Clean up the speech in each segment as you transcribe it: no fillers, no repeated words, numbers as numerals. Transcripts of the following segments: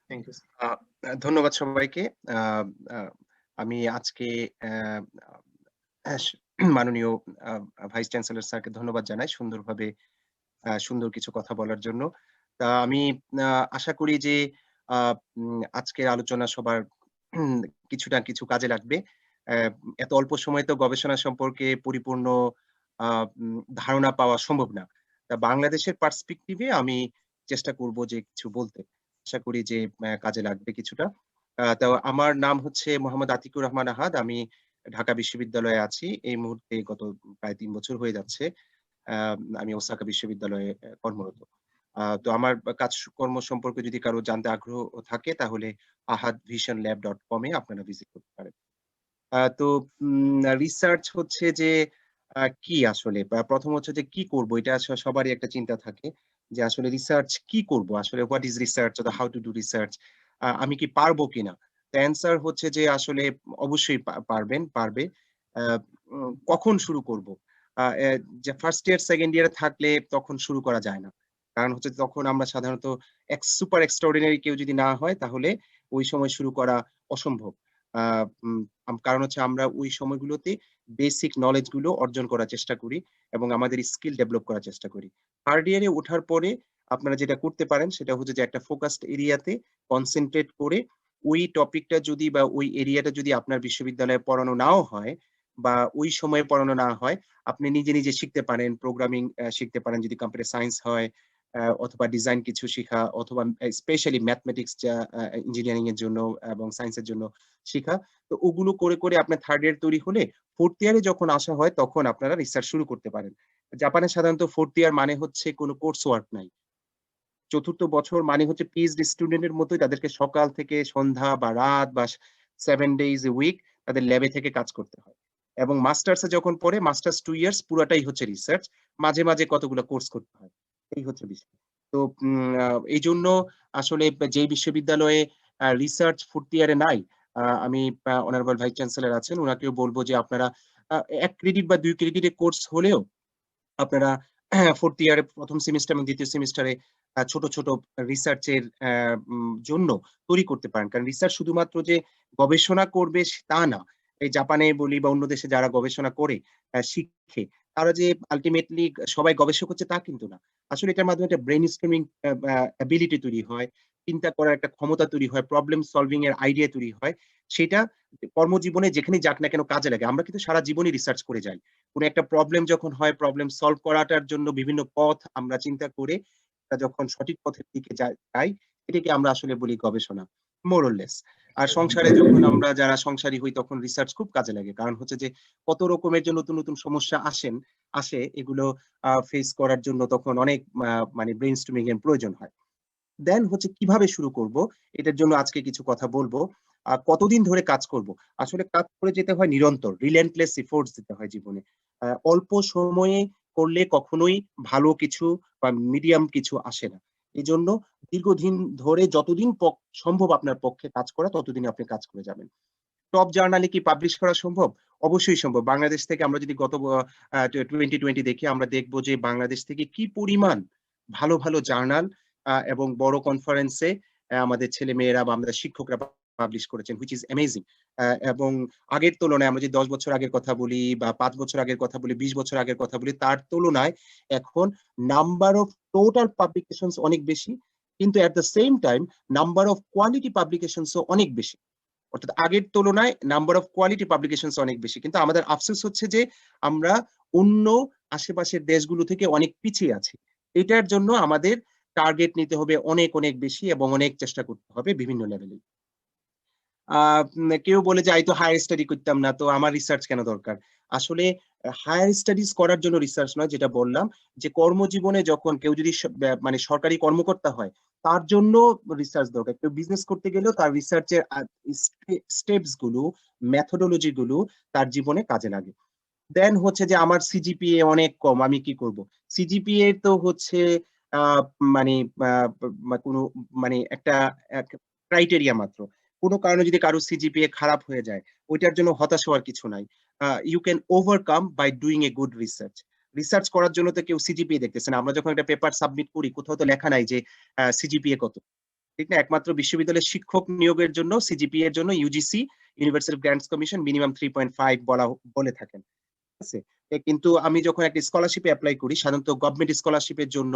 Thank you. আ ধন্যবাদ সবাইকে। আ আ আমি আজকে অ্যা আস মাননীয় আ ভাইস চ্যান্সেলর স্যারকে ধন্যবাদ জানাই সুন্দরভাবে সুন্দর কিছু কথা বলার জন্য। তা আমি আ আশা করি যে আ আজকের আলোচনা সবার উম কিছু না কিছু কাজে লাগবে। অ্যা এত অল্প সময়ে তো গবেষণা সম্পর্কে পরিপূর্ণ আ ধারণা পাওয়া সম্ভব না। তা বাংলাদেশের পার্সপেক্টিভ এ আমি চেষ্টা করব যে কিছু বলতে। আশা করি যে কাজে লাগবে কিছুটা। তো আমার নাম হচ্ছে মোহাম্মদ আতিকুর রহমান আহাদ। আমি ঢাকা বিশ্ববিদ্যালয়ে আছি। এই মুহূর্তে গত প্রায় ৩ বছর হয়ে যাচ্ছে। আমি ওসাকা বিশ্ববিদ্যালয়ে কর্মরত। তো আমার কাজকর্ম সম্পর্কে যদি কারো জানতে আগ্রহ থাকে তাহলে ahadvisionlab.com এ আপনারা ভিজিট করতে পারেন। তো রিসার্চ হচ্ছে যে কি আসলে? প্রথম হচ্ছে যে কি করব? এটা সবারই একটা চিন্তা থাকে যে আসলে রিসার্চ কি করব? আসলে what is research or how to do research? আমি কি পারবো কিনা? তো অ্যান্সার হচ্ছে যে আসলে অবশ্যই পারবে। আ কখন শুরু করব? আ এ যে 1st ইয়ার 2nd ইয়ারে থাকলে তখন শুরু করা যায় না। কারণ হচ্ছে তখন আমরা সাধারণত সুপার এক্সট্রাঅর্ডিনারি কেউ যদি না হয় তাহলে ওই সময় শুরু করা অসম্ভব। আ উম কারণ হচ্ছে আমরা ওই সময়গুলোতে বেসিক নলেজ গুলো অর্জন করার চেষ্টা করি এবং আমাদের স্কিল ডেভেলপ করার চেষ্টা করি। 3rd ইয়ারে ওঠার পরে আপনারা যেটা করতে পারেন সেটা হচ্ছে যে একটা ফোকাসড এরিয়াতে কনসেনট্রেট করে ওই টপিকটা যদি বা ওই এরিয়াটা যদি আপনার বিশ্ববিদ্যালয়ে পড়ানো নাও হয় বা ওই সময়ে পড়ানো না হয়, আপনি নিজে শিখতে পারেন। প্রোগ্রামিং শিখতে পারেন যদি কম্পিউটার সায়েন্স হয় অথবা ডিজাইন কিছু শিখা অথবা স্পেশালি ম্যাথমেটিক্স যা ইঞ্জিনিয়ারিং এর জন্য এবং সায়েন্স এর জন্য শিখা। তো ওগুলো করে আপনার 3rd ইয়ার তৈরি হলে 4th ইয়ারে যখন আসা হয় তখন আপনারা রিসার্চ শুরু করতে পারেন। জাপানে সাধারণত 4th ইয়ার মানে হচ্ছে কোন কোর্স ওয়ার্ক নাই। ৪র্থ বছর মানে হচ্ছে পিএইচডি স্টুডেন্টের মতোই তাদেরকে সকাল থেকে সন্ধ্যা বা রাত বা 7 ডেইজ এ উইক তাদের ল্যাবে থেকে কাজ করতে হয়। এবং মাস্টার্স এ যখন পড়ে মাস্টার্স 2 ইয়ার্স পুরাটাই হচ্ছে রিসার্চ। মাঝে কতগুলো কোর্স করতে হয়। এই হচ্ছে বিষয়। তো উম আ এইজন্য আসলে যেই বিশ্ববিদ্যালয়ে রিসার্চ 4th ইয়ারে নাই, আমি অনারেবল ভাইস চ্যান্সেলর আছেন, উনাকেও বলব যে আপনারা ১ ক্রেডিট বা ২ ক্রেডিটের কোর্স হলেও আপনারা 4th ইয়ারে ১ম সেমিস্টার এবং ২য় সেমিস্টারে ছোট রিসার্চ এর জন্য তৈরি করতে পারেন। কারণ রিসার্চ শুধুমাত্র যে গবেষণা করবে তা না। এই জাপানে বলি বা অন্য দেশে যারা গবেষণা করে শিখে, তারা যে আল্টিমেটলি সবাই গবেষক হচ্ছে তা কিন্তু না। আসলে এটার মাধ্যমে একটা ব্রেইন স্টর্মিং অ্যাবিলিটি তৈরি হয়। চিন্তা করার একটা ক্ষমতা তৈরি হয়, প্রবলেম সলভিং এর আইডিয়া তৈরি হয়। সেটা কর্মজীবনে যেখানেই যাক না কেন কাজে লাগে। আমরা কিন্তু সারা জীবনই রিসার্চ করে যাই। কোন একটা প্রবলেম যখন হয়, প্রবলেম সলভ করাটার জন্য বিভিন্ন পথ আমরা চিন্তা করে যখন সঠিক পথের দিকে যাই, এটাকে আমরা আসলে বলি গবেষণা। More or less. আর সংসারে যখন আমরা যারা সংসারী হই তখন রিসার্চ খুব কাজে লাগে। কারণ হচ্ছে যে কত রকমের যে নতুন সমস্যা আসে এগুলো ফেস করার জন্য তখন অনেক মানে ব্রেইনস্টর্মিং এর প্রয়োজন হয়। দেন হচ্ছে কিভাবে শুরু করব? এটার জন্য আজকে কিছু কথা বলব। কতদিন ধরে কাজ করব? আসলে কাজ করে যেতে হয় নিরন্তর। relentless efforts দিতে হয় জীবনে। অল্প সময়ে করলে কখনোই ভালো কিছু বা মিডিয়াম কিছু আসে না। এজন্য দীর্ঘদিন ধরে যতদিন সম্ভব আপনার পক্ষে কাজ করা ততদিন আপনি কাজ করে যাবেন। টপ জার্নালে কি পাবলিশ করা সম্ভব? অবশ্যই সম্ভব। বাংলাদেশ থেকে আমরা যদি গত 2020 দেখি আমরা দেখব যে বাংলাদেশ থেকে কি পরিমাণ ভালো জার্নাল এবং বড় কনফারেন্সে আমাদের ছেলেমেয়েরা বা আমাদের শিক্ষকরা পাবলিশ করেছেন which is amazing। এবং আগের তুলনায় আমরা যদি ১০ বছর আগের কথা বলি বা ৫ বছর আগের কথা বলি, ২০ বছর আগের কথা বলি, তার তুলনায় এখন নাম্বার অফ টোটাল পাবলিকেশনস অনেক বেশি। কিন্তু at the same time number of quality publications ও অনেক বেশি। অর্থাৎ আগের তুলনায় নাম্বার অফ কোয়ালিটি পাবলিকেশনস অনেক বেশি। কিন্তু আমাদের আফসোস হচ্ছে যে আমরা অন্য আশেপাশের দেশগুলো থেকে অনেক পিছিয়ে আছি। এটার জন্য আমাদের টার্গেট নিতে হবে অনেক বেশি এবং অনেক চেষ্টা করতে হবে বিভিন্ন লেভেলে। আ কেউ বলে যে, "আমি তো হায়ার স্টাডি করতাম না, তো আমার রিসার্চ কেন দরকার?" আসলে হায়ার স্টাডিজ করার জন্য রিসার্চ নয়, যেটা বললাম যে কর্মজীবনে যখন কেউ যদি মানে সরকারি কর্মকর্তা হয়, তার জন্য রিসার্চ দরকার। কেউ বিজনেস করতে গেলেও তার রিসার্চ এর স্টেপস গুলো, মেথোডোলজি গুলো তার জীবনে কাজে লাগে। দেন হচ্ছে যে আমার সিজিপিএ অনেক কম, আমি কি করব? সিজিপিএ তো হচ্ছে আ মানে আ কোনো মানে একটা এক ক্রাইটেরিয়া মাত্র। কোন কারণে যদি কারো সিজিপিএ খারাপ হয়ে যায়, ওইটার জন্য হতাশ হওয়ার কিছু নাই। You can overcome by doing a good research. Research করার জন্য তো কেউ সিজিপিএ দেখতেছে না। আমরা যখন একটা পেপার সাবমিট করি, কোথাও তো লেখা নাই যে সিজিপিএ কত। ঠিক না? একমাত্র বিশ্ববিদ্যালয়ের শিক্ষক নিয়োগের জন্য সিজিপিএ এর জন্য UGC university grants commission minimum 3.5 বলে থাকেন। ঠিক আছে? কিন্তু আমি যখন একটা স্কলারশিপে এপ্লাই করি সাধারণত গভর্নমেন্ট স্কলারশিপের জন্য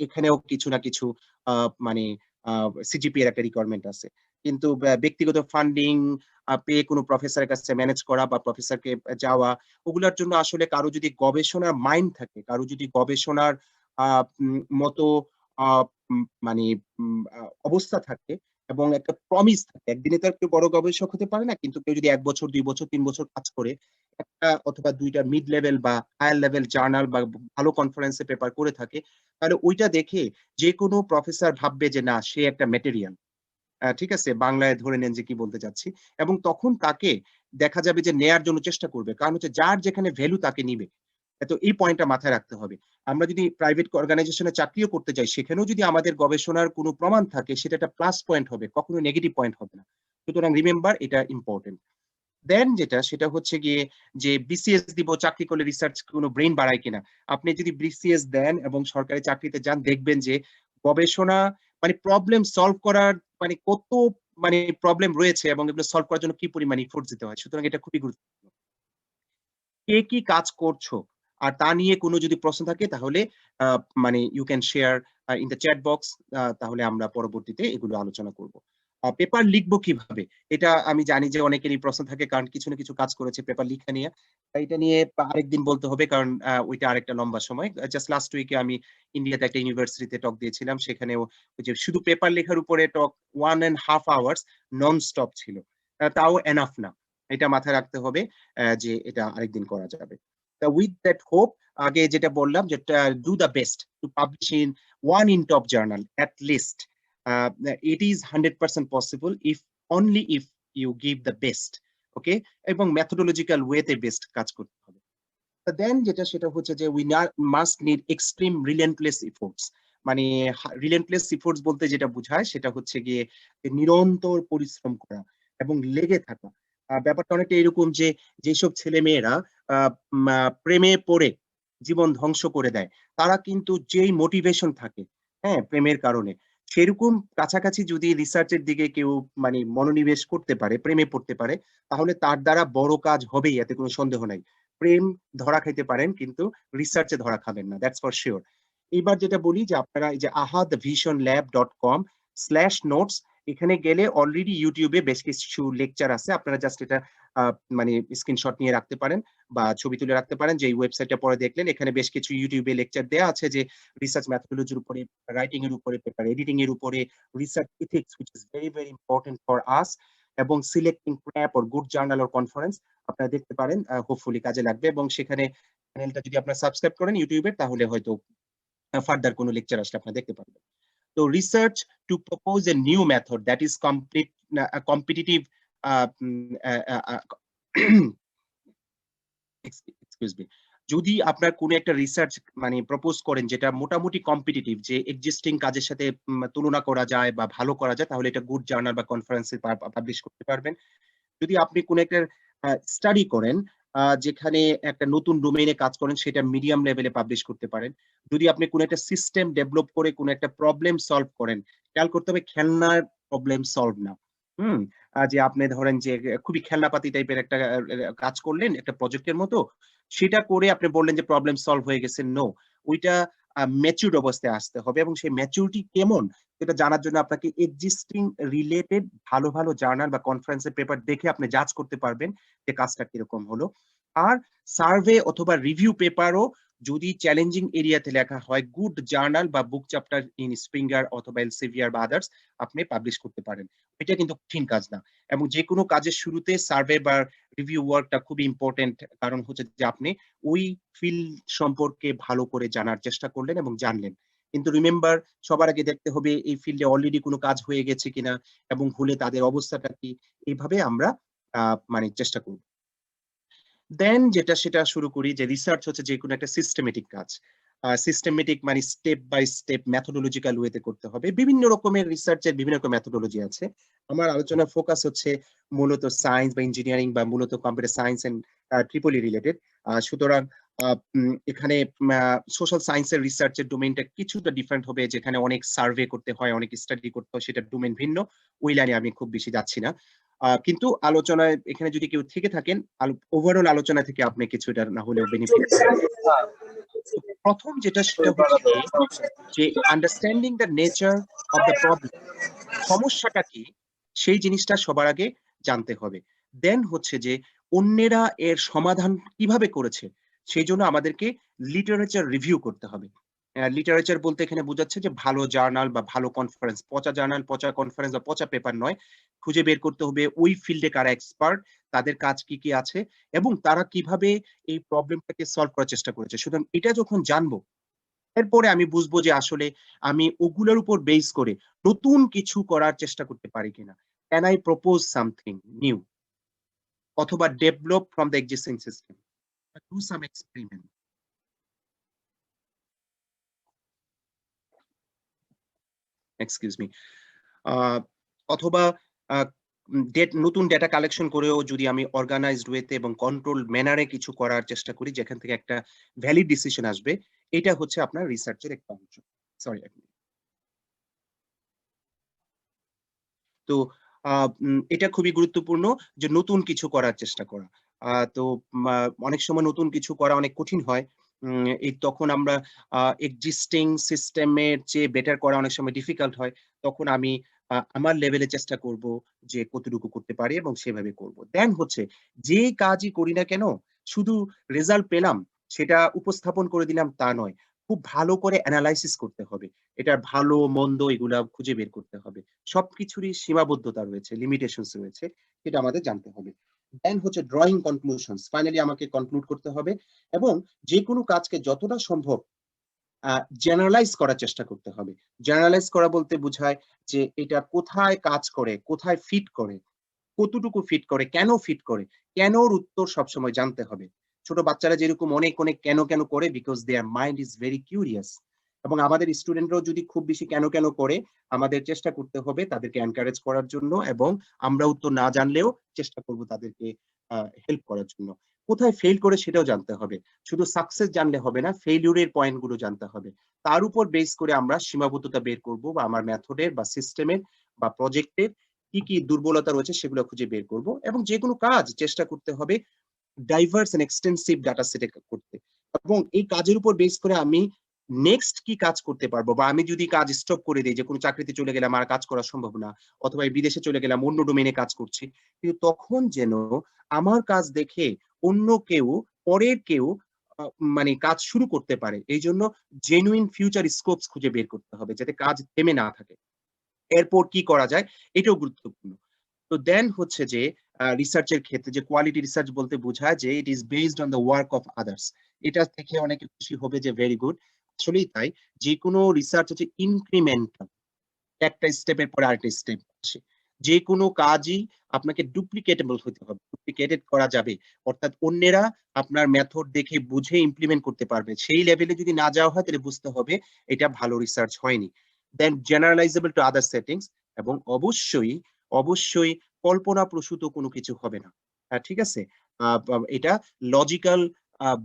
এখানেও কিছু না কিছু আ মানে আ সিজিপিএ এর একটা রিকোয়ারমেন্ট আছে। কিন্তু ব্যক্তিগত ফান্ডিং পেয়ে কোনো প্রফেসরের কাছে ম্যানেজ করা বা প্রফেসরকে যাওয়া ওগুলার জন্য আসলে কারো যদি গবেষণার মাইন্ড থাকে, কারো যদি গবেষণার আ মতো আ মানে অবস্থা থাকে এবং একটা প্রমিস থাকে। একদিনে তো আর কেউ বড় গবেষক হতে পারে না। কিন্তু কেউ যদি ১ বছর, ২ বছর, ৩ বছর কাজ করে একটা অথবা ২ টা মিড লেভেল বা হায়ার লেভেল জার্নাল বা ভালো কনফারেন্সে পেপার করে থাকে, তাহলে ওইটা দেখে যেকোনো প্রফেসর ভাববে যে না সে একটা ম্যাটেরিয়াল। ঠিক আছে? বাংলায় ধরে নেন যে কি বলতে চাচ্ছি। এবং তখন তাকে দেখা যাবে যে নেয়ার জন্য চেষ্টা করবে। কারণ হচ্ছে যার যেখানে ভ্যালু তাকে নিবে। তো এই পয়েন্টটা মাথায় রাখতে হবে। আমরা যদি প্রাইভেট অর্গানাইজেশন এ চাকরিও করতে যাই, সেখানেও যদি আমাদের গবেষণার কোনো প্রমাণ থাকে, সেটা একটা প্লাস পয়েন্ট হবে। কখনো নেগেটিভ পয়েন্ট হবে না। সুতরাং রিমেম্বার এটা ইম্পোর্টেন্ট। দেন যেটা সেটা হচ্ছে গিয়ে যে বিসিএস দিব চাকরি করলে রিসার্চ কোনো ব্রেইন বাড়ায় কিনা। আপনি যদি বিসিএস দেন এবং সরকারি চাকরিতে যান দেখবেন যে গবেষণা মানে প্রবলেম সলভ করার মানে কত মানে প্রবলেম রয়েছে এবং এগুলো সলভ করার জন্য কি পরিমাণ এফোর্ট দিতে হয়। সুতরাং এটা খুবই গুরুত্বপূর্ণ। কে কি কাজ করছো? আর তা নিয়ে কোনো যদি প্রশ্ন থাকে তাহলে আ মানে you can share in the chat box তাহলে আমরা পরবর্তীতে এগুলো আলোচনা করব। পেপার লিখবো কিভাবে? এটা আমি জানি যে অনেকেরই প্রশ্ন থাকে কারণ কিছু না কিছু কাজ করেছে পেপার লিখা নিয়ে। এটা নিয়ে আরেকদিন বলতে হবে কারণ ওইটা আরেকটা লম্বা সময়। জাস্ট লাস্ট উইকে আমি ইন্ডিয়াতে একটা ইউনিভার্সিটিতে টক দিয়েছিলাম। সেখানেও ওই যে শুধু পেপার লেখার উপরে টক 1 and half hours non stop ছিল। তাও এনাফ না। এটা মাথায় রাখতে হবে। যে এটা আরেকদিন করা যাবে। উইথ দ্যাট হোপ আগে যেটা বললাম যেটা do the best to publish in one in top journal at least. It is 100% possible only if you give the best. ওকে? এবং মেথোডোলজিক্যাল ওয়েতে বেস্ট কাজ করতে হবে। দেন যেটা সেটা হচ্ছে যে we must need extreme relentless efforts. মানে রিলেন্টলেস এফোর্টস বলতে যেটা বুঝায় সেটা হচ্ছে গিয়ে নিরন্তর পরিশ্রম করা এবং লেগে থাকা। ব্যাপারটা অনেকটা এরকম যে যেসব ছেলেমেয়েরা আ প্রেমে পড়ে জীবন ধ্বংস করে দেয়, তারা কিন্তু যেই মোটিভেশন থাকে, হ্যাঁ? প্রেমের কারণে, সেরকম কাছাকাছি যদি রিসার্চ এর দিকে কেউ মানে মনোনিবেশ করতে পারে, প্রেমে পড়তে পারে, তাহলে তার দ্বারা বড় কাজ হবেই এতে কোনো সন্দেহ নাই। প্রেম ধরা খাইতে পারেন কিন্তু রিসার্চ এ ধরা খাবেন না। That's for sure. এইবার যেটা বলি যে আপনারা এই যে ahadvisionlab.com/notes এখানে গেলে অলরেডি YouTube এ বেশ কিছু লেকচার আছে। আপনারা জাস্ট এটা আ মানে স্ক্রিনশট নিয়ে রাখতে পারেন বা ছবি তুলে রাখতে পারেন যে এই ওয়েবসাইটটা পরে দেখলেন। এখানে বেশ কিছু YouTube এ লেকচার দেয়া আছে যে রিসার্চ মেথোডলজির উপরে, রাইটিং এর উপরে, পেপার এডিটিং এর উপরে, research ethics which is very, very important for us এবং selecting prep or good journal or conference আপনারা দেখতে পারেন। হোপফুলি কাজে লাগবে এবং সেখানে চ্যানেলটা যদি আপনারা সাবস্ক্রাইব করেন YouTube এর তাহলে হয়তো ফার্দার কোন লেকচার আসলে আপনারা দেখতে পারবেন। তো research two propose a new method that is competitive a um a a a excuse me. যদি আপনার কোন একটা রিসার্চ মানে প্রপোজ করেন যেটা মোটামুটি কম্পিটিটিভ যে এক্সিস্টিং কাজের সাথে তুলনা করা যায় বা ভালো করা যায় তাহলে এটা গুড জার্নাল বা কনফারেন্সে পাবলিশ করতে পারবেন। যদি আপনি কোন একটা স্টাডি করেন যেখানে একটা নতুন ডোমেইনে কাজ করেন সেটা মিডিয়াম লেভেলে পাবলিশ করতে পারেন। যদি আপনি কোন একটা সিস্টেম ডেভেলপ করে কোন একটা প্রবলেম সলভ করেন, খেয়াল করতে হবে খেলনার প্রবলেম সলভ না। হুম? যে আপনি ধরেন যে খুবই খেলনাপাতি টাইপের একটা কাজ করলেন একটা প্রজেক্টের মতো। সেটা করে আপনি বললেন যে প্রবলেম সলভ হয়ে গেছে। নো। ওইটা ম্যাচিউরড অবস্থায় আসতে হবে এবং সেই ম্যাচুরিটি কেমন সেটা জানার জন্য আপনাকে এক্সিস্টিং রিলেটেড ভালো, ভালো জার্নাল বা কনফারেন্সের পেপার দেখে আপনি জাজ করতে পারবেন যে কাজটা কিরকম হলো। আর সার্ভে অথবা রিভিউ পেপারও যদি চ্যালেঞ্জিং এরিয়াতে লেখা হয়, গুড জার্নাল বা বুক চ্যাপ্টার ইন স্প্রিঙ্গার অথবা এলসেভিয়ার বা আদার্স আপনি পাবলিশ করতে পারেন। এটা কিন্তু কঠিন কাজ না। এবং যেকোনো কাজের শুরুতে সার্ভে বা রিভিউ ওয়ার্কটা খুবই ইম্পোর্টেন্ট। কারণ হচ্ছে যে আপনি ওই ফিল্ড সম্পর্কে ভালো করে জানার চেষ্টা করলেন এবং জানলেন। কিন্তু রিমেম্বার সবার আগে দেখতে হবে এই ফিল্ডে অলরেডি কোন কাজ হয়ে গেছে কিনা এবং হলে তাদের অবস্থাটা কি? এইভাবে আমরা আ মানে চেষ্টা করব। দেন যেটা সেটা শুরু করি যে রিসার্চ হচ্ছে যেকোনো একটা সিস্টেমেটিক কাজ। সিস্টেমেটিক মানে স্টেপ বাই স্টেপ মেথোডোলজিক্যাল ওয়েতে করতে হবে। বিভিন্ন রকমের রিসার্চের বিভিন্ন রকম মেথোডোলজি আছে। আমার আলোচনার ফোকাস হচ্ছে মূলত সায়েন্স বা ইঞ্জিনিয়ারিং বা মূলত computer science and Tripoli related. সুতরাং এখানে সোশ্যাল সায়েন্সের রিসার্চের ডোমেইনটা কিছুটা ডিফারেন্ট হবে, যেখানে অনেক সার্ভে করতে হয়, অনেক স্টাডি করতে হয়, সেটার ডোমেইন ভিন্ন। ওই লাইনে আমি খুব বেশি যাচ্ছি না। কিন্তু আলোচনায় এখানে যদি কেউ থেকে থাকেন, ওভারঅল আলোচনা থেকে আপনি কিছুটা না হলেও বেনিফিট পাবেন। তো প্রথম যেটা সেটা হচ্ছে গিয়ে যে understanding the nature of the problem, সমস্যাটা কি সেই জিনিসটা সবার আগে জানতে হবে। দেন হচ্ছে যে অন্যেরা এর সমাধান কিভাবে করেছে সেই জন্য আমাদেরকে লিটারেচার রিভিউ করতে হবে। লিটারেচার বলতে এখানে বোঝাচ্ছে যে ভালো জার্নাল বা ভালো কনফারেন্স, পচা জার্নাল, পচা কনফারেন্স বা পচা পেপার নয়। খুঁজে বের করতে হবে ওই ফিল্ডে কারা এক্সপার্ট, তাদের কাজ কি, কি আছে এবং তারা কিভাবে এই প্রবলেমটাকে সলভ করার চেষ্টা করেছে। সুতরাং এটা যখন জানবো, এরপরে আমি বুঝবো যে আসলে আমি ওগুলোর উপর বেস করে নতুন কিছু করার চেষ্টা করতে পারি কিনা। Can I propose something new অথবা develop from the existing system, do some experiment. Excuse me. অথবা নতুন ডেটা কালেকশন করেও যদি আমি অর্গানাইজড ওয়েতে এবং কন্ট্রোল ম্যানারে কিছু করার চেষ্টা করি, যেখান থেকে একটা ভ্যালিড ডিসিশন আসবে, এটা হচ্ছে আপনার রিসার্চের একটা অংশ। সরি। তো এটা খুবই গুরুত্বপূর্ণ যে নতুন কিছু করার চেষ্টা করা। তো মা অনেক সময় নতুন কিছু করা অনেক কঠিন হয়। তখন আমরা এক্সিস্টিং সিস্টেমের চেয়ে বেটার করা অনেক সময় ডিফিকাল্ট হয়। তখন আমি আমার লেভেলে চেষ্টা করব যে কতটুকু করতে পারি এবং সেভাবে করব। দেন হচ্ছে যে কাজই করি না কেন, শুধু রেজাল্ট পেলাম সেটা উপস্থাপন করে দিলাম তা নয়। খুব ভালো করে এনালাইসিস করতে হবে। এটার ভালো মন্দ এগুলা খুঁজে বের করতে হবে। সবকিছুরই সীমাবদ্ধতা রয়েছে, লিমিটেশনস রয়েছে। সেটা আমাদের জানতে হবে। দেন হচ্ছে ড্রয়িং কনক্লুশনস। ফাইনালি আমাকে কনক্লুড করতে হবে এবং যেকোনো কাজকে যতটা সম্ভব জেনারেলাইজ করার চেষ্টা করতে হবে। জেনারেলাইজ করা বলতে বোঝায় যে এটা কোথায় কাজ করে, কোথায় ফিট করে, কতটুকু ফিট করে, কেন ফিট করে, কেনর উত্তর সবসময় জানতে হবে। ছোট বাচ্চারা যেরকম অনেক, অনেক কেন করে because there mind is very curious. এবং আমাদের স্টুডেন্টরাও যদি খুব বেশি কেন করে, আমাদের চেষ্টা করতে হবে তাদেরকে এনকারেজ করার জন্য এবং আমরা উত্তর না জানলেও চেষ্টা করব তাদেরকে হেল্প করার জন্য। কোথায় ফেইল করে সেটাও জানতে হবে। শুধু সাকসেস জানলে হবে না, ফেইলিউরের পয়েন্ট গুলো জানতে হবে। তার উপর বেস করে আমরা সীমাবদ্ধতা বের করব বা আমার মেথডের বা সিস্টেমের বা প্রজেক্টের কি, কি দুর্বলতা রয়েছে সেগুলো খুঁজে বের করব এবং যেকোনো কাজ চেষ্টা করতে হবে ডাইভার্স এন্ড এক্সটেন্সিভ ডাটা সেটে করতে। এবং এই কাজের উপর বেস করে আমি নেক্সট কি কাজ করতে পারবো বা আমি যদি কাজ স্টপ করে দেই যে কোনো চাকরিতে চলে গেলাম আর কাজ করা সম্ভব না অথবা বিদেশে চলে গেলাম অন্য ডোমেইনে কাজ করছি, কিন্তু তখন যেন আমার কাজ দেখে অন্য কেউ, পরের কেউ মানে কাজ শুরু করতে পারে। এইজন্য জেনুইন ফিউচার স্কোপস খুঁজে বের করতে হবে যাতে কাজ থেমে না থাকে। এরপর কি করা যায় এটাও গুরুত্বপূর্ণ। তো দেন হচ্ছে যে রিসার্চের ক্ষেত্রে যে কোয়ালিটি রিসার্চ বলতে বোঝায় যে it is based on the work of others. এটা থেকে অনেকে খুশি হবে যে ভেরি গুড। আসলেই তাই। যেকোনো রিসার্চ হচ্ছে ইনক্রিমেন্টাল। একটা স্টেপের পরে আরেকটা স্টেপ আসে। যেকোনো কাজই আপনাকে ডুপ্লিকেটেবল হতে হবে। ডুপ্লিকেটেড করা যাবে। অর্থাৎ অন্যেরা আপনার মেথড দেখে বুঝে ইমপ্লিমেন্ট করতে পারবে। সেই লেভেলে যদি না যাওয়া হয় তাহলে বুঝতে হবে এটা ভালো রিসার্চ হয়নি। দেন জেনারেলাইজেবল টু আদার সেটিংস এবং অবশ্যই কল্পনাপ্রসূত কোনো কিছু হবে না। ঠিক আছে? এটা লজিক্যাল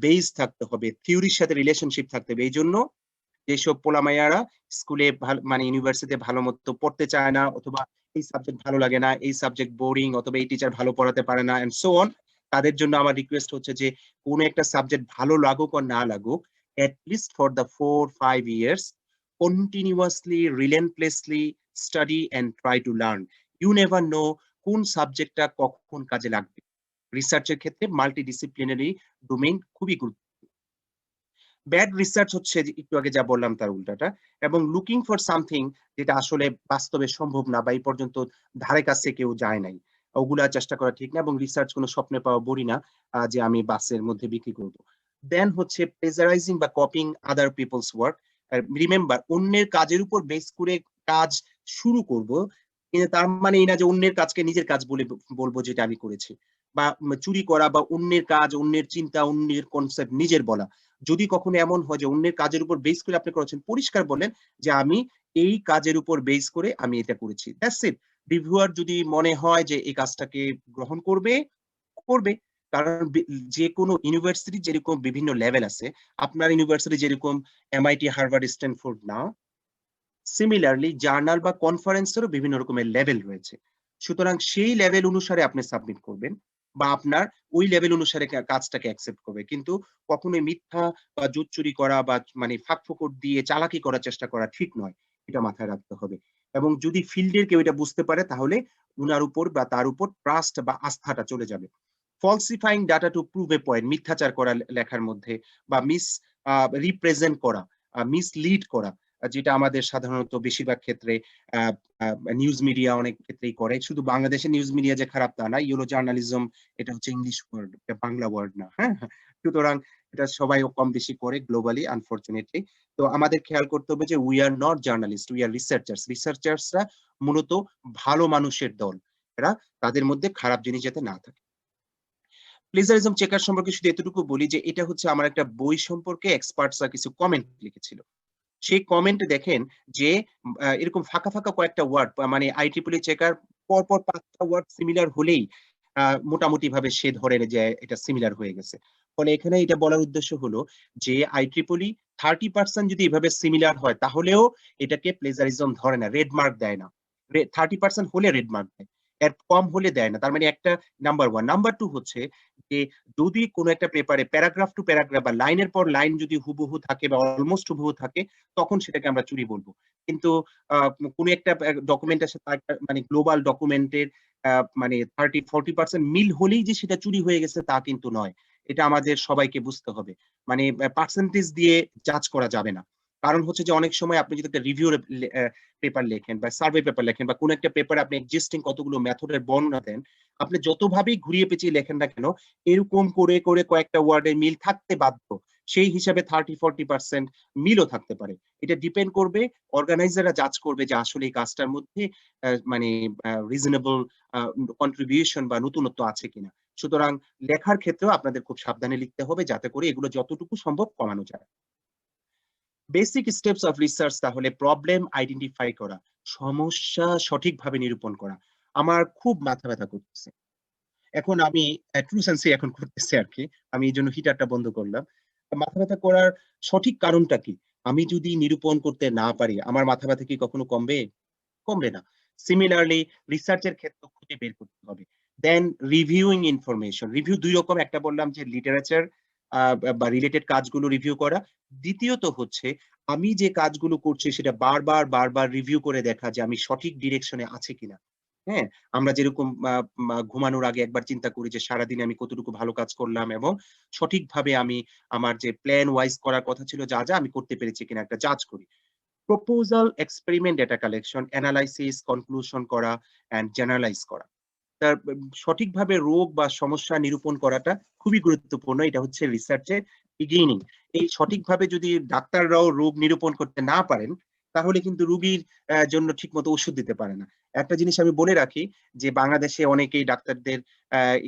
বেস থাকতে হবে। থিওরির সাথে রিলেশনশিপ থাকতে হবে। এইজন্য যেসব পোলামাইয়ারা স্কুলে মানে ইউনিভার্সিটিতে ভালো মতো পড়তে চায় না অথবা এই সাবজেক্ট ভালো লাগে না, এই সাবজেক্ট বোরিং অথবা এই টিচার ভালো পড়াতে পারে না এন্ড সো অন, তাদের জন্য আমার রিকোয়েস্ট হচ্ছে যে কোন একটা সাবজেক্ট ভালো লাগুক আর না লাগুক, at least for the 4-5 years continuously relentlessly study and try to learn. You never know কোন সাবজেক্টটা কখন কাজে লাগবে। রিসার্চের ক্ষেত্রে মাল্টিডিসিপ্লিনারি ডোমেইন খুবই গুরুত্ব। ব্যাড রিসার্চ হচ্ছে যে একটু আগে যা বললাম তার উল্টাটা এবং লুকিং ফর সামথিং যেটা আসলে বাস্তবে সম্ভব না বা এই পর্যন্ত ধারে কাছে কেউ যায় নাই, ওগুলা চেষ্টা করা ঠিক না এবং রিসার্চ কোনো স্বপ্নে পাওয়া বড়ি না যে আমি বাসের মধ্যে বিক্রি করব। দেন হচ্ছে প্লেজারাইজিং বা কপিং আদার পিপলস ওয়ার্ক। রিমেম্বার অন্যের কাজের উপর বেস করে কাজ শুরু করব, কিন্তু তার মানে এই না যে অন্যের কাজকে নিজের কাজ বলে বলবো যেটা আমি করেছি বা চুরি করা বা অন্যের কাজ, অন্যের চিন্তা, অন্যের কনসেপ্ট নিজের বলা। যদি কখনো এমন হয় যে অন্যের কাজের উপর বেস করে আপনি করেছেন, পরিষ্কার বলেন যে আমি এই কাজের উপর বেস করে আমি এটা করেছি। That's it. রিভিউয়ার যদি মনে হয় যে এই কাজটাকে গ্রহণ করবে, করবে। কারণ যেকোনো ইউনিভার্সিটি যেরকম বিভিন্ন লেভেল আছে, আপনার ইউনিভার্সিটি যেরকম MIT, হার্ভার্ড, স্ট্যানফোর্ড না, সিমিলারলি জার্নাল বা কনফারেন্সেরও বিভিন্ন রকমের লেভেল রয়েছে। সুতরাং সেই লেভেল অনুসারে আপনি সাবমিট করবেন বা আপনার ওই লেভেল অনুসারে কাজটাকে অ্যাকসেপ্ট করবে। কিন্তু কখনোই মিথ্যা বা জুতচুরি করা বা মানে ফাঁকফোকর দিয়ে চালাকি করার চেষ্টা করা ঠিক নয়। এটা মাথায় রাখতে হবে। এবং যদি ফিল্ডের কেউ এটা বুঝতে পারে তাহলে উনার উপর বা তার উপর ট্রাস্ট বা আস্থাটা চলে যাবে। falsifying data to prove a point, মিথ্যাচার করা লেখার মধ্যে বা রিপ্রেজেন্ট করা, মিসলিড করা, যেটা আমাদের সাধারণত বেশিরভাগ ক্ষেত্রে আ আ নিউজ মিডিয়া অনেক ক্ষেত্রেই করে। শুধু বাংলাদেশের নিউজ মিডিয়া যে খারাপ তা না। ইয়েলো জার্নালিজম এটা হচ্ছে ইংলিশ ওয়ার্ড, এটা বাংলা ওয়ার্ড না। হ্যাঁ? সুতরাং এটা সবাই কম বেশি করে গ্লোবালি আনফরচুনেটলি। তো আমাদের খেয়াল করতে হবে যে we are not journalist, we are researchers. রিসার্চার্সরা মূলত ভালো মানুষের দল। এরা তাদের মধ্যে খারাপ জিনিস যাতে না থাকে। প্লেজারিজম চেকার সম্পর্কে শুধু এতটুকু বলি যে এটা হচ্ছে আমার একটা বই সম্পর্কে এক্সপার্টসরা কিছু কমেন্ট লিখেছিল। সেই কমেন্টে দেখেন যে এরকম ফাঁকা, ফাঁকা কয়েকটা ওয়ার্ড মানে IEEE চেকার পরপর ৫ টা ওয়ার্ড সিমিলার হলেই মোটামুটি ভাবে সে ধরে যে এটা সিমিলার হয়ে গেছে। ফলে এখানে এটা বলার উদ্দেশ্য হলো যে IEEE 30% যদি এভাবে সিমিলার হয় তাহলেও এটাকে প্লেজারিজম ধরে না, রেড মার্ক দেয় না। 30% হলে রেড মার্ক দেয়। এর কম হলে দেয় না। তার মানে একটা নাম্বার 1। নাম্বার 2 হচ্ছে যে যদি কোন একটা পেপারে প্যারাগ্রাফ টু প্যারাগ্রাফ বা লাইনের পর লাইন যদি হুবহু থাকে বা অলমোস্ট হুবহু থাকে তখন সেটাকে আমরা চুরি বলব। কিন্তু আ কোন একটা ডকুমেন্টের সাথে আরেকটা মানে গ্লোবাল ডকুমেন্টের আ মানে 30-40% মিল হলেই যে সেটা চুরি হয়ে গেছে তা কিন্তু নয়। এটা আমাদের সবাইকে বুঝতে হবে। মানে পার্সেন্টেজ দিয়ে জাজ করা যাবে না। কারণ হচ্ছে যে অনেক সময় আপনি যদি একটা রিভিউ পেপার লেখেন বা সার্ভে পেপার লেখেন বা কোন একটা পেপারে আপনি এক্সিস্টিং কতগুলো মেথডের বর্ণনা দেন, আপনি যতভাবেই ঘুরিয়ে পেঁচিয়ে লেখেন না কেন, এরকম করে, করে কয়েকটা ওয়ার্ডের মিল থাকতে বাধ্য। সেই হিসাবে 30-40% মিলও থাকতে পারে। এটা ডিপেন্ড করবে অর্গানাইজাররা জাজ করবে যে আসলে এই কাজটার মধ্যে মানে রিজনেবল আ কন্ট্রিবিউশন বা নতুনত্ব আছে কিনা। সুতরাং লেখার ক্ষেত্রেও আপনাদের খুব সাবধানে লিখতে হবে যাতে করে এগুলো যতটুকু সম্ভব কমানো যায়। বেসিক স্টেপস অফ রিসার্চ তাহলে প্রবলেম আইডেন্টিফাই করা, সমস্যা সঠিকভাবে নিরূপণ করা। আমার খুব মাথা ব্যথা করতেছে। এখন আমি ট্রুসেন্সি এখন করতেছি আরকি। আমি এজন্য হিটারটা বন্ধ করলাম। মাথা ব্যাথা করার সঠিক কারণটা কি? আমি যদি নিরূপণ করতে না পারি, আমার মাথা ব্যাথা কি কখনো কমবে? কমবে না। সিমিলারলি রিসার্চ এর ক্ষেত্র খুঁজে বের করতে হবে। দেন রিভিউইং ইনফরমেশন। রিভিউ ২ রকম। একটা বললাম যে লিটারেচার বা রিলেটেড কাজগুলো রিভিউ করা। দ্বিতীয়ত হচ্ছে আমি যে কাজগুলো করছি সেটা বারবার, বারবার রিভিউ করে দেখা যে আমি সঠিক ডিরেকশন এ আছি কিনা। হ্যাঁ? আমরা যেরকম আ মা ঘুমানোর আগে একবার চিন্তা করি যে সারাদিনে আমি কতটুকু ভালো কাজ করলাম এবং সঠিকভাবে আমি আমার যে প্ল্যান ওয়াইজ করার কথা ছিল যা আমি করতে পেরেছি কিনা একটা জাজ করি। Proposal, experiment, data collection, analysis, conclusion করা অ্যান্ড জেনারালাইজ করা। তার সঠিকভাবে রোগ বা সমস্যা নিরূপণ করাটা খুবই গুরুত্বপূর্ণ। এটা হচ্ছে রিসার্চের বিগিনিং। এই সঠিকভাবে যদি ডাক্তাররাও রোগ নিরূপণ করতে না পারেন, তাহলে কিন্তু রোগীর জন্য ঠিকমতো ওষুধ দিতে পারে না। একটা জিনিস আমি বলে রাখি যে বাংলাদেশে অনেকেই ডাক্তারদের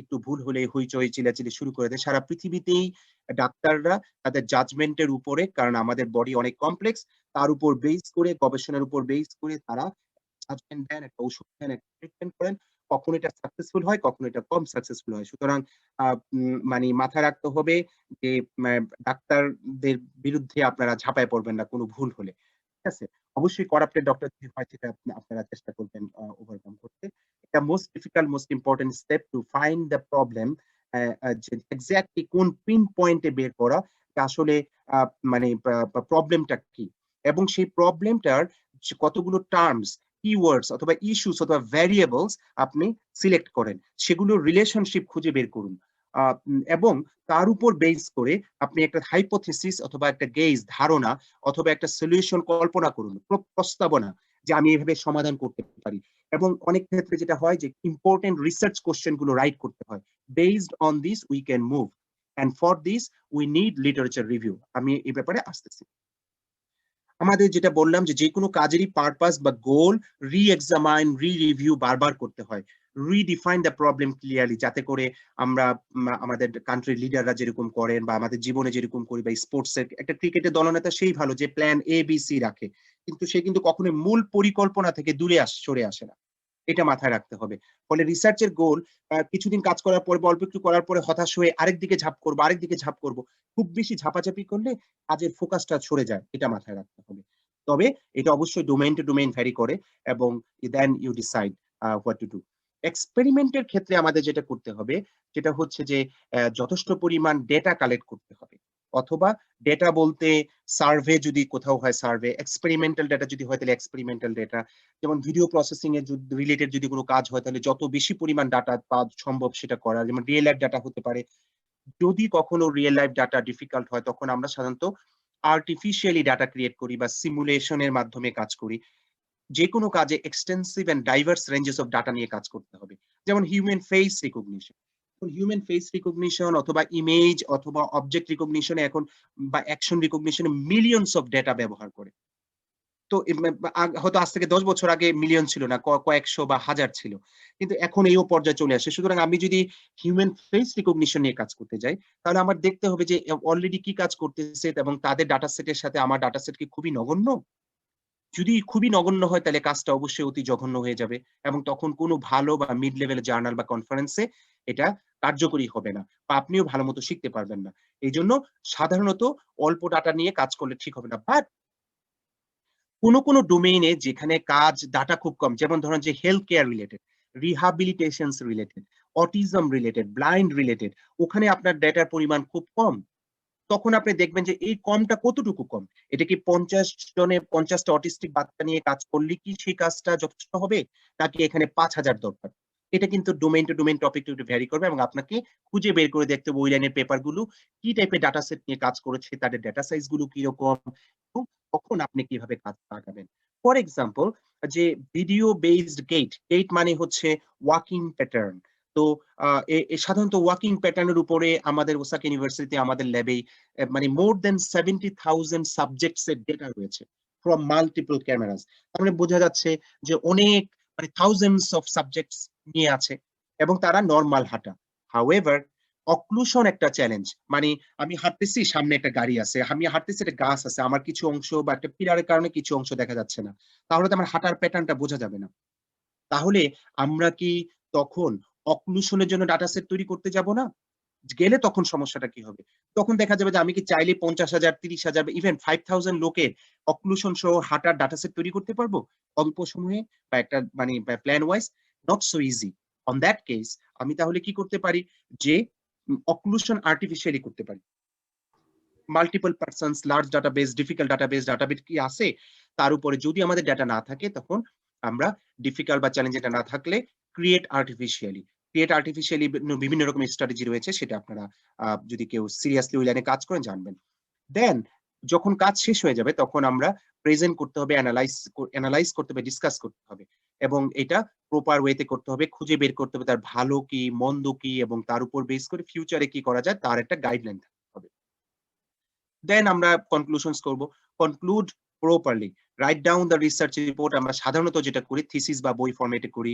একটু ভুল হলেই হইচই চিল্লাচিল্লি শুরু করে দেয়। সারা পৃথিবীতেই ডাক্তাররা তাদের জাজমেন্ট এর উপরে, কারণ আমাদের বডি অনেক কমপ্লেক্স, তার উপর বেস করে গবেষণার উপর বেস করে তারা জাজমেন্ট দেন, একটা ঔষধ দেন, একটা ট্রিটমেন্ট করেন। কখনো এটা সাকসেসফুল হয়, কখনো এটা কম সাকসেসফুল হয়। সুতরাং আ মানে মাথায় রাখতে হবে যে ম্যা ডাক্তারদের বিরুদ্ধে আপনারা ঝাঁপায় পড়বেন না কোন ভুল হলে। ঠিক আছে? অবশ্যই করাপ্টেড ডক্টর যদি হয় সেটা আপনারা চেষ্টা করবেন ওভারকাম করতে। এটা most difficult, most important step to find the problem যে এক্সাক্টলি কোন পিন পয়েন্ট এ বের করা আসলে আ মানে প্রবলেমটা কি? এবং সেই প্রবলেমটার কতগুলো টার্মস, কিওয়ার্ডস অথবা ইস্যুস অথবা ভ্যারিয়েবলস আপনি সিলেক্ট করেন। সেগুলোর রিলেশনশিপ খুঁজে বের করুন। এবং তার উপর বেস করে আপনি একটা হাইপোথিসিস অথবা একটা গেজ ধারণা অথবা একটা সলিউশন কল্পনা করুন। প্রস্তাবনা যে আমি এভাবে সমাধান করতে পারি। এবং অনেক ক্ষেত্রে যেটা হয় যে ইম্পোর্টেন্ট রিসার্চ কোয়েশ্চেন গুলো রাইট করতে হয়। Based on this we can move. And for this we need literature review. আমি এই ব্যাপারে আসতেছি। আমাদের যেটা বললাম যে যেকোনো কাজেরই পারপাস বা গোল রি-এক্সামাইন, রিভিউ বারবার করতে হয়। রিডিফাইন দ্য প্রবলেম ক্লিয়ারলি যাতে করে আমরা আমাদের কান্ট্রির লিডাররা যেরকম করেন বা আমাদের জীবনে যেরকম করি বা স্পোর্টস এর একটা ক্রিকেটের দলনেতা সেই ভালো যে প্ল্যান A, B, C রাখে। কিন্তু সে কিন্তু কখনোই মূল পরিকল্পনা থেকে দূরে সরে আসে না। এটা মাথায় রাখতে হবে। ফলে রিসার্চের গোল কিছুদিন কাজ করার পরে বা অল্প একটু করার পরে হতাশ হয়ে আরেকদিকে ঝাঁপ করব। খুব বেশি ঝাপাঝাপি করলে কাজের ফোকাসটা সরে যায়। এটা মাথায় রাখতে হবে। তবে এটা অবশ্যই ডোমেইন টু ডোমেইন ভ্যারি করে এবং then you decide what to do. এক্সপেরিমেন্টের ক্ষেত্রে আমাদের যেটা করতে হবে সেটা হচ্ছে যে যথেষ্ট পরিমাণ ডেটা কালেক্ট করতে হবে। অথবা ডেটা বলতে সার্ভে যদি কোথাও হয় সার্ভে, এক্সপেরিমেন্টাল ডেটা যদি হয় তাহলে এক্সপেরিমেন্টাল ডেটা। যেমন ভিডিও প্রসেসিং এর রিলেটেড যদি কোনো কাজ হয় তাহলে যত বেশি পরিমাণ ডাটা পাওয়া সম্ভব সেটা করা। যেমন রিয়েল লাইফ ডাটা হতে পারে। যদি কখনো রিয়েল লাইফ ডাটা ডিফিকাল্ট হয় তখন আমরা সাধারণত আর্টিফিশিয়ালি ডাটা ক্রিয়েট করি বা সিমুলেশন এর মাধ্যমে কাজ করি। যেকোনো কাজে extensive and diverse ranges of data নিয়ে কাজ করতে হবে। যেমন human face recognition. Human face recognition অথবা ইমেজ অথবা অবজেক্ট রিকগনিশন এ এখন বা action recognition A millions of data ব্যবহার করে। তো হয়তো আজ থেকে ১০ বছর আগে মিলিয়ন ছিল না, কয়েকশো বা হাজার ছিল। কিন্তু এখন এইও পর্যায়ে চলে আসে। সুতরাং আমি যদি হিউম্যান ফেস রিকগনিশন নিয়ে কাজ করতে যাই, তাহলে আমার দেখতে হবে যে অলরেডি কি কাজ করতেছে এবং তাদের ডাটা সেটের সাথে আমার ডাটা সেট কি খুবই নগণ্য? যদি খুবই নগণ্য হয় তাহলে কাজটা অবশ্যই অতি জঘন্য হয়ে যাবে এবং তখন কোনো ভালো বা মিড লেভেল জার্নাল বা কনফারেন্সে এটা কার্যকরী হবে না বা আপনিও ভালো মতো শিখতে পারবেন না। এইজন্য সাধারণত অল্প ডাটা নিয়ে কাজ করলে ঠিক হবে না। বাট কোনো ডোমেইনে যেখানে কাজ ডাটা খুব কম, যেমন ধরেন যে health care related, রিহ্যাবিলিটেশনস related, autism related, blind related, ওখানে আপনার ডেটার পরিমাণ খুব কম। তখন আপনি দেখবেন যে এই কমটা কতটুকু কম? এটা কি ৫০ টা অটিস্টিক বাচ্চা নিয়ে কাজ করলে কি সেই কাজটা যথেষ্ট হবে? নাকি এখানে ৫,০০০ দরকার? এটা কিন্তু domain to domain topic to vary করবে এবং আপনাকে খুঁজে বের করে দেখতে হবে ওই লাইনের পেপার গুলো কি টাইপের ডাটা সেট নিয়ে কাজ করেছে, তাদের ডেটা সাইজ গুলো কিরকম এবং তখন আপনি কিভাবে কাজ আগাবেন। ফর এক্সাম্পল যে ভিডিও বেসড গেট মানে হচ্ছে ওয়াকিং প্যাটার্ন। তো সাধারণত ওয়াকিং প্যাটার্ন এর উপরে আমাদের ওসাকা ইউনিভার্সিটিতে আমাদের ল্যাবে মানে মোর দ্যান 70,000 সাবজেক্টস এর ডেটা রয়েছে ফ্রম মাল্টিপল ক্যামেরাস। তার মানে বোঝা যাচ্ছে যে অনেক মানে থাউজেন্ডস অফ সাবজেক্টস নিয়ে আছে এবং তারা নরমাল হাঁটা। হাউএভার অক্লুশন একটা চ্যালেঞ্জ। মানে আমি হাঁটতেছি, সামনে একটা গাড়ি আছে। আমি হাঁটতেছি, একটা গাছ আছে। আমার কিছু অংশ বা একটা পিলারের কারণে কিছু অংশ দেখা যাচ্ছে না। তাহলে তো আমার হাঁটার প্যাটার্নটা বোঝা যাবে না। তাহলে আমরা কি তখন অক্লুশন এর জন্য ডাটা সেট তৈরি করতে যাব না? গেলে তখন সমস্যাটা কি হবে? তখন দেখা যাবে যে আমি কি চাইলে ৫০,০০০, ৩০,০০০ বা ইভেন ৫,০০০ লোকের অক্লুশন সহ হাঁটার ডাটা সেট তৈরি করতে পারবো? অল্প সময়ে বা একটা মানে plan wise? Not so easy. On that case আমি তাহলে কি করতে পারি? যে অক্লুশন আর্টিফিশিয়ালি করতে পারি। Multiple persons, large database, difficult database কি আছে? তার উপরে যদি আমাদের ডাটা না থাকে তখন আমরা ডিফিকাল্ট বা চ্যালেঞ্জ এটা না থাকলে ক্রিয়েট আর্টিফিশিয়ালি। ক্রিয়েট আর্টিফিশিয়ালি বিভিন্ন রকমের স্ট্র্যাটেজি রয়েছে সেটা আপনারা যদি কেউ সিরিয়াসলি ওই লাইনে কাজ করেন জানবেন। দেন যখন কাজ শেষ হয়ে যাবে তখন আমরা প্রেজেন্ট করতে হবে, এনালাইজ করতে হবে, ডিসকাস করতে হবে এবং এটা প্রপার ওয়েতে করতে হবে। খুঁজে বের করতে হবে তার ভালো কি, মন্দ কি এবং তার উপর বেস করে ফিউচারে কি করা যায় তার একটা গাইডলাইন থাকতে হবে। দেন আমরা কনক্লুশনস করব। Conclude properly. Write down the research report. আমরা সাধারণত যেটা করি থিসিস বা বই ফরম্যাটে করি।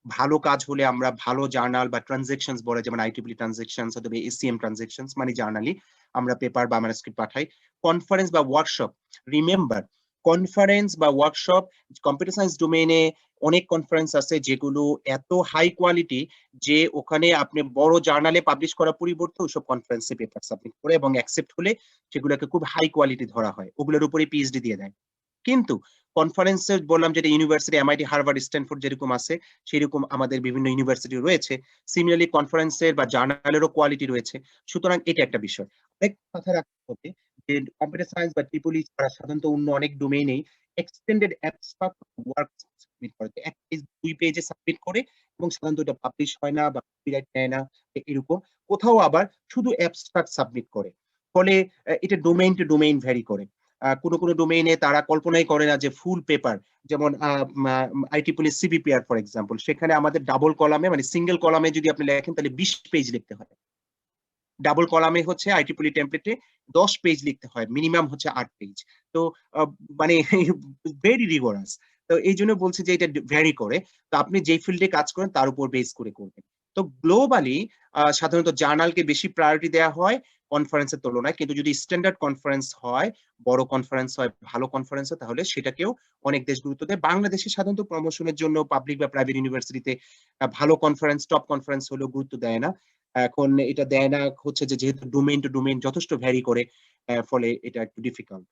ভালো কাজ হলে আমরা ভালো জার্নাল বা ট্রান্সেকশনস বলে যেমন IEEE ট্রান্সেকশনস অথবা ACM ট্রান্সেকশনস মানে জার্নালি আমরা পেপার বা ম্যানুস্ক্রিপ্ট পাঠাই। কনফারেন্স বা ওয়ার্কশপ। রিমেম্বার কনফারেন্স বা ওয়ার্কশপ কম্পিউটার সায়েন্স ডোমেইনে অনেক কনফারেন্স আছে যেগুলো এত হাই কোয়ালিটি যে ওখানে আপনি বড় জার্নালে পাবলিশ করার পরিবর্তে ওইসব কনফারেন্সে পেপার সাবমিট করে এবং অ্যাকসেপ্ট হলে সেগুলোকে খুব হাই কোয়ালিটি ধরা হয়। ওগুলোর উপরে পিএইচডি দিয়ে দেয়। কিন্তু কনফারেন্সে বললাম যেটা ইউনিভার্সিটি, MIT, হার্ভার্ড, স্ট্যানফোর্ড যেরকম আছে, সেরকম আমাদের বিভিন্ন ইউনিভার্সিটি রয়েছে। সিমিলারলি কনফারেন্সের বা জার্নালেরও কোয়ালিটি রয়েছে। সুতরাং এটা একটা বিষয়। আরেকটা কথা রাখতে হবে যে কম্পিউটার সায়েন্স বা ট্রিপলি ছাড়া সাধারণত অন্য অনেক ডোমেইনেই এক্সটেন্ডেড অ্যাবস্ট্রাক্ট ওয়ার্ক সাবমিট করে। ১ পেজ ২ পেজে সাবমিট করে এবং সাধারণত এটা পাবলিশ হয় না বা কপিরাইট নেয় না এরকম। কোথাও আবার শুধু অ্যাবস্ট্রাক্ট সাবমিট করে। ফলে এটা ডোমেইন টু ডোমেইন ভ্যারি করে। কোনো ডোমেইনে তারা কল্পনাই করে না যে ফুল পেপার যেমন IEEE CBPR ফর এক্সাম্পল সেখানে আমাদের ডাবল কলামে মানে সিঙ্গেল কলামে যদি আপনি লেখেন তাহলে ২০ পেজ লিখতে হয়। ডাবল কলামে হচ্ছে IEEE টেমপ্লেটে ১০ পেজ লিখতে হয়। মিনিমাম হচ্ছে ৮ পেজ। তো আ মানে ভেরি রিগোরাস। তো এইজন্য বলছি যে এটা ভ্যারি করে। তো আপনি যেই ফিল্ডে কাজ করেন তার উপর বেস করে করবেন। তো গ্লোবালি সাধারণত জার্নালকে বেশি প্রায়োরিটি দেয়া হয়। কনফারেন্সের তুলনায়। কিন্তু যদি স্ট্যান্ডার্ড কনফারেন্স হয়, বড় কনফারেন্স হয়, ভালো কনফারেন্স হয়, তাহলে সেটাকেও অনেক দেশ গুরুত্ব দেয়। বাংলাদেশে সাধারণত প্রমোশনের জন্য পাবলিক বা প্রাইভেট ইউনিভার্সিটিতে ভালো কনফারেন্স, টপ কনফারেন্স হলেও গুরুত্ব দেয় না। এখন এটা দেয় না হচ্ছে যে যেহেতু ডোমেইন টু ডোমেইন যথেষ্ট ভ্যারি করে, ফলে এটা একটু ডিফিকাল্ট।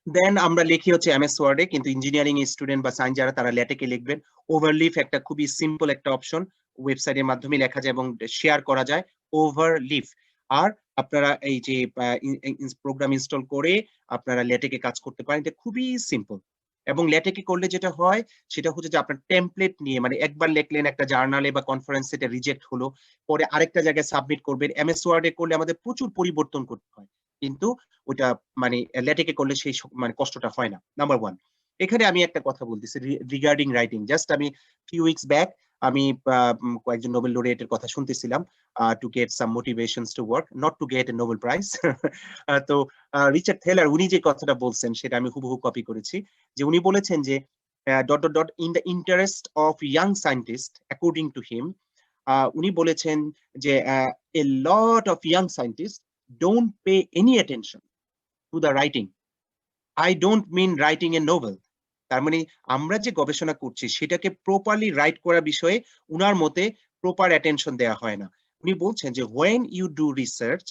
দেন আমরা লিখি হচ্ছে এমএস ওয়ার্ডে, কিন্তু ইঞ্জিনিয়ারিং স্টুডেন্ট বা সায়েন্স যারা তারা ল্যাটেকে লিখবেন। ওভারলিফ একটা খুবই সিম্পল একটা অপশন, ওয়েবসাইটের মাধ্যমে লেখা যায় এবং শেয়ার করা যায়। ওভারলিফ। আর আপনারা এই যে প্রোগ্রাম ইনস্টল করে আপনারা ল্যাটেকে কাজ করতে পারেন, এটা খুবই সিম্পল। এবং ল্যাটেকে করলে যেটা হয় সেটা হচ্ছে যে আপনার টেমপ্লেট নিয়ে, মানে একবার লিখলেন একটা জার্নালে বা কনফারেন্সে, এটা রিজেক্ট হলো, পরে আরেকটা জায়গায় সাবমিট করবেন। এমএস ওয়ার্ডে করলে আমাদের প্রচুর পরিবর্তন করতে হয়, কিন্তু ওটা মানে ল্যাটেকে করলে সেই মানে কষ্টটা হয় না। নাম্বার 1। এখানে আমি একটা কথা বলতেছি রিগার্ডিং রাইটিং। জাস্ট আমি ফিউ উইকস ব্যাক আমি কয়েকজন নোবেল লরিয়েটের কথা শুনতেছিলাম, to get some motivations to work, not to get a Nobel prize. তো রিচার্ড থেলার উনি যে কথাটা বলছেন সেটা আমি হুবহু কপি করেছি। যে উনি বলেছেন যে dot dot dot in the interest of young scientist according to him, উনি বলেছেন যে a lot of young scientist don't pay any attention to the writing. I don't mean writing a novel. তার মানে আমরা যে গবেষণা করছি সেটাকে প্রপারলি রাইট করা বিষয়ে উনার মতে প্রপার অ্যাটেনশন দেওয়া হয় না। উনি বলছেন যে when you do research,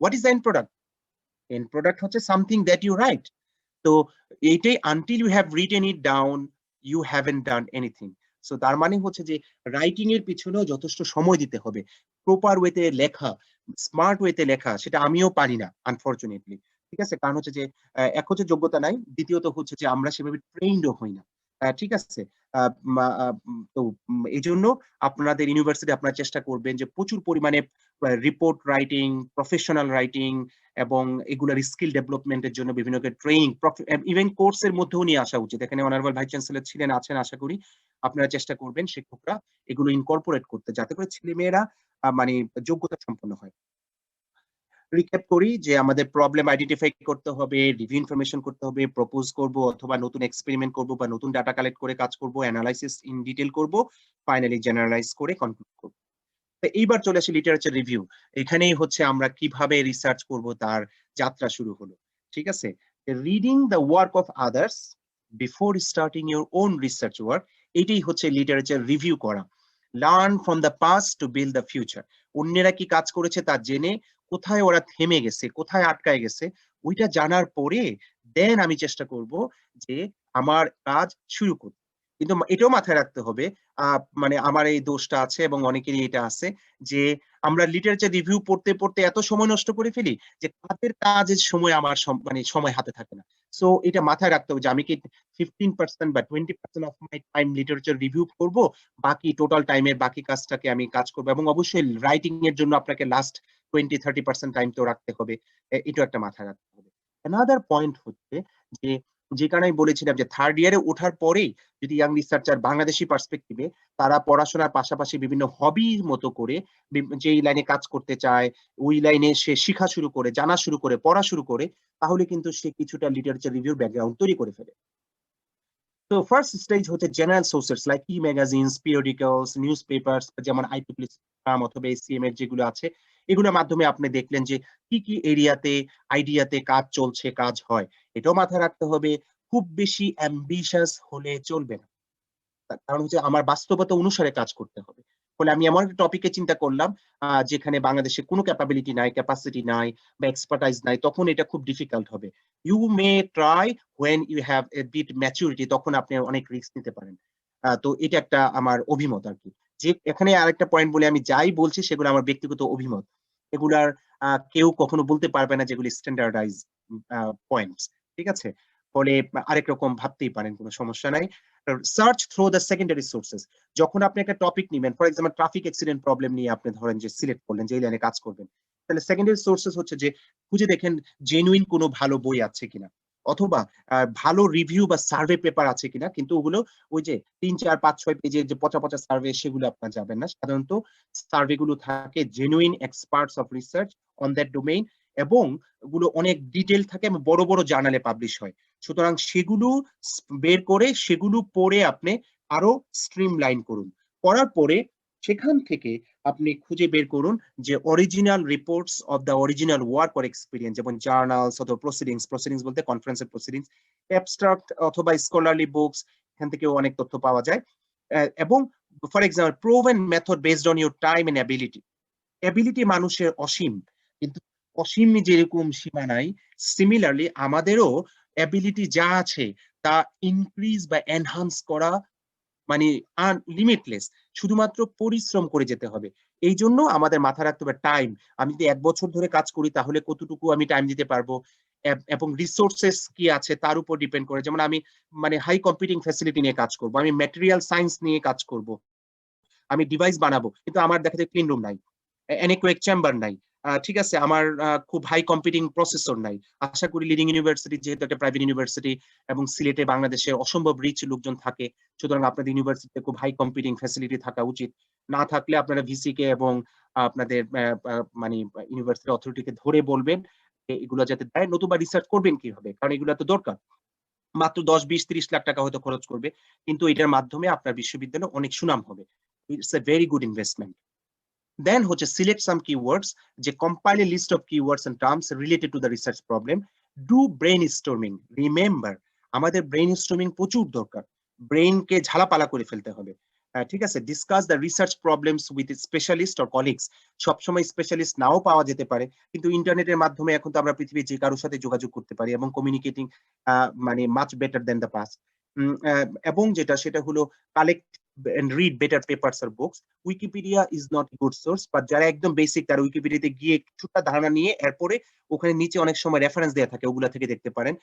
what is the end product? End product হচ্ছে something that you write. তো এইটাই, until you have written it down, you haven't done anything. So তার মানে হচ্ছে যে রাইটিং এর পিছনেও যথেষ্ট সময় দিতে হবে। প্রপার ওয়েতে লেখা, স্মার্ট ওয়েতে লেখা, সেটা আমিও পারি না আনফরচুনেটলি। ঠিক আছে? কারণ হচ্ছে যে এক হচ্ছে যোগ্যতা নাই, দ্বিতীয়ত হচ্ছে যে আমরা সেভাবে ট্রেইনড ও হই না। ঠিক আছে? আ মা আ তো এইজন্য আপনাদের ইউনিভার্সিটি আপনারা চেষ্টা করবেন যে প্রচুর পরিমাণে রিপোর্ট রাইটিং, প্রফেশনাল রাইটিং এবং এগুলার স্কিল ডেভেলপমেন্টের জন্য বিভিন্ন ট্রেনিং, ইভেন কোর্সের মধ্যেও নিয়ে আসা উচিত। এখানে অনারেবল ভাইস চ্যান্সেলর ছিলেন, আছেন, আশা করি আপনারা চেষ্টা করবেন শিক্ষকরা এগুলো ইনকর্পোরেট করতে, যাতে করে ছেলেমেয়েরা মানে যোগ্যতা সম্পন্ন হয়। রিক্যাপ করি যে আমাদের প্রবলেম আইডেন্টিফাই করতে হবে, রিভিউ ইনফরমেশন করতে হবে, প্রপোজ করব অথবা নতুন এক্সপেরিমেন্ট করব বা নতুন ডাটা কালেক্ট করে কাজ করব, অ্যানালাইসিস ইন ডিটেইল করব, ফাইনালি জেনারেলাইজ করে কনক্লুড করব। তো এইবার চলে আসি লিটারেচার রিভিউ। এখানেই হচ্ছে আমরা কিভাবে রিসার্চ করব তার যাত্রা শুরু হলো। ঠিক আছে? Reading the work of others before starting your own research work, এটাই হচ্ছে লিটারেচার রিভিউ করা। Learn from the past to build the future. অন্যেরা কি কাজ করেছে তা জেনে, কোথায় ওরা থেমে গেছে, কোথায় আটকায় গেছে, ওইটা জানার পরে দেন আমি চেষ্টা করব যে আমার কাজ শুরু করতে। কিন্তু এটাও মাথায় রাখতে হবে, মানে আমার এই দোষটা আছে এবং অনেকেরই এটা আছে যে আমরা লিটারেচার রিভিউ পড়তে, পড়তে এত সময় নষ্ট করে ফেলি যে কাজের সময় আমার মানে সময় হাতে থাকে না। সো এটা মাথায় রাখতে হবে যে আমি কি 15% বা 20% of my time literature review করব, বাকি টোটাল টাইমের বাকি কাজটাকে আমি কাজ করব, এবং অবশ্যই রাইটিং এর জন্য আপনাকে লাস্ট 20-30% টাইম তো রাখতে হবে। এটাও একটা মাথায় রাখতে হবে। অ্যানাদার পয়েন্ট হচ্ছে যে, যে কারণে আমি বলেছিলাম যে 3rd ইয়ারে ওঠার পরেই যদি ইয়াং রিসার্চার বাংলাদেশী পার্সপেক্টিভে তারা পড়াশোনার পাশাপাশি বিভিন্ন হবির মতো করে যেই লাইনে কাজ করতে চায়, ওই লাইনে সে শিখা শুরু করে, জানা শুরু করে, পড়া শুরু করে, তাহলে কিন্তু সে কিছুটা লিটারেচার রিভিউর ব্যাকগ্রাউন্ড তৈরি করে ফেলে। তো ফার্স্ট স্টেজ হচ্ছে general sources like e magazines, periodicals, newspapers, যেমন IEEE অথবা ACM এর যেগুলো আছে, এগুলোর মাধ্যমে আপনি দেখলেন যে কি, কি এরিয়াতে, আইডিয়াতে কাজ চলছে, কাজ হয়। এটাও মাথায় রাখতে হবে, খুব বেশি অ্যাম্বিশিয়াস হলে চলবে না। তার কারণ হচ্ছে আমার বাস্তবতা অনুসারে কাজ করতে হবে। ফলে আমি এমন একটা টপিকে চিন্তা করলাম যেখানে বাংলাদেশে কোনো ক্যাপাবিলিটি নাই, ক্যাপাসিটি নাই বা এক্সপার্টাইজ নাই, তখন এটা খুব ডিফিকাল্ট হবে। You may try when you have a bit maturity, তখন আপনি অনেক রিস্ক নিতে পারেন। তো এটা একটা আমার অভিমত আরকি। যে এখানে আরেকটা পয়েন্ট বলি, আমি যাই বলছি সেগুলো আমার ব্যক্তিগত অভিমত। এগুলার কেউ কখনো বলতে পারবে না যেগুলি স্ট্যান্ডার্ডাইজ আ পয়েন্টস। ঠিক আছে? ফলে আরেক রকম ভাবতেই পারেন, কোনো সমস্যা নাই। Search through the secondary sources. যখন আপনি একটা টপিক নিবেন, for example traffic accident problem নিয়ে আপনি ধরেন যে সিলেক্ট করলেন যে এই লাইনে কাজ করবেন। তাহলে সেকেন্ডারি সোর্সেস হচ্ছে যে খুঁজে দেখেন জেনুইন কোনো ভালো বই আছে কিনা। অথবা ভালো রিভিউ বা সার্ভে পেপার আছে কিনা। কিন্তু ওগুলো ওই যে ৩, ৪, ৫, ৬ পেজের যে পচা, পচা সার্ভে, সেগুলো আপনার যাবেন না। সাধারণত সার্ভে গুলো থাকে genuine experts of research on that domain, এবং ওগুলো অনেক ডিটেইল থাকে এবং বড়, বড় জার্নালে পাবলিশ হয়। সুতরাং সেগুলো বের করে সেগুলো পড়ে আপনি আরো স্ট্রিমলাইন করুন। করার পরে সেখান থেকে আপনি খুঁজে বের করুন যে original reports of the original work or experience, যেমন জার্নালস অথবা প্রসিডিংস বলতে কনফারেন্সের প্রসিডিংস, অ্যাবস্ট্রাক্ট অথবা স্কলারলি বুকস, এখান থেকেও অনেক তথ্য পাওয়া যায়। এবং for example proven method based on your time and ability মানুষের অসীম, কিন্তু অসীম যেরকম সীমা নাই, সিমিলারলি আমাদেরও অ্যাবিলিটি যা আছে তা ইনক্রিজ বা এনহান্স করা মানে লিমিটলেস, শুধুমাত্র পরিশ্রম করে যেতে হবে। এই জন্য আমাদের মাথায় রাখতে হবে টাইম। আমি যদি ১ বছর ধরে কাজ করি তাহলে কতটুকু আমি টাইম দিতে পারবো, এবং রিসোর্সেস কি আছে তার উপর ডিপেন্ড করে। যেমন আমি হাই কম্পিউটিং ফ্যাসিলিটি নিয়ে কাজ করব, আমি ম্যাটেরিয়াল সায়েন্স নিয়ে কাজ করব, আমি ডিভাইস বানাবো, কিন্তু আমার দেখা যায় ক্লিন রুম নাই, অ্যানিকোয়েক চেম্বার নাই, ঠিক আছে, আমার খুব হাই কম্পিউটিং প্রসেসর নাই। আশা করি লিডিং ইউনিভার্সিটি যেহেতু একটা প্রাইভেট ইউনিভার্সিটি এবং সিলেটে বাংলাদেশে অসম্ভব রিচ লোকজন থাকে, সুতরাং আপনাদের ইউনিভার্সিটিতে খুব হাই কম্পিউটিং ফ্যাসিলিটি থাকা উচিত। না থাকলে আপনারা ভিসি কে এবং আপনাদের মানে ইউনিভার্সিটি অথরিটিকে ধরে বলবেন এগুলো যাতে দেয়, নতুবা রিসার্চ করবেন কিভাবে, কারণ এগুলো তো দরকার। মাত্র ১০, ২০, ৩০ লাখ টাকা হয়তো খরচ করবে, কিন্তু এটার মাধ্যমে আপনার বিশ্ববিদ্যালয়ে অনেক সুনাম হবে। It's a very good investment. Then হচ্ছে সিলেক্ট সাম কিওয়ার্ডস, যে compile a list of keywords and terms related to the research problem. Do brainstorming. Remember, আমাদের ব্রেইন স্টর্মিং প্রচুর দরকার। ব্রেইনকে ঝালাপালা করে ফেলতে হবে। ঠিক আছে? Discuss the research problems with specialist or colleagues. সবসময় স্পেশালিস্ট নাও পাওয়া যেতে পারে, কিন্তু ইন্টারনেটের মাধ্যমে এখন তো আমরা পৃথিবীর যে কারোর সাথে যোগাযোগ করতে পারি এবং communicating much better then the past. এবং সেটা হলো collect and read better papers or books. Wikipedia is not a good source, but যারা একদম বেসিক তারা উইকিপিডিয়াতে গিয়ে কিছুটা ধারণা নিয়ে এরপরে ওখানে নিচে অনেক সময় রেফারেন্স দেয়া থাকে, ওগুলা থেকে দেখতে পারেন।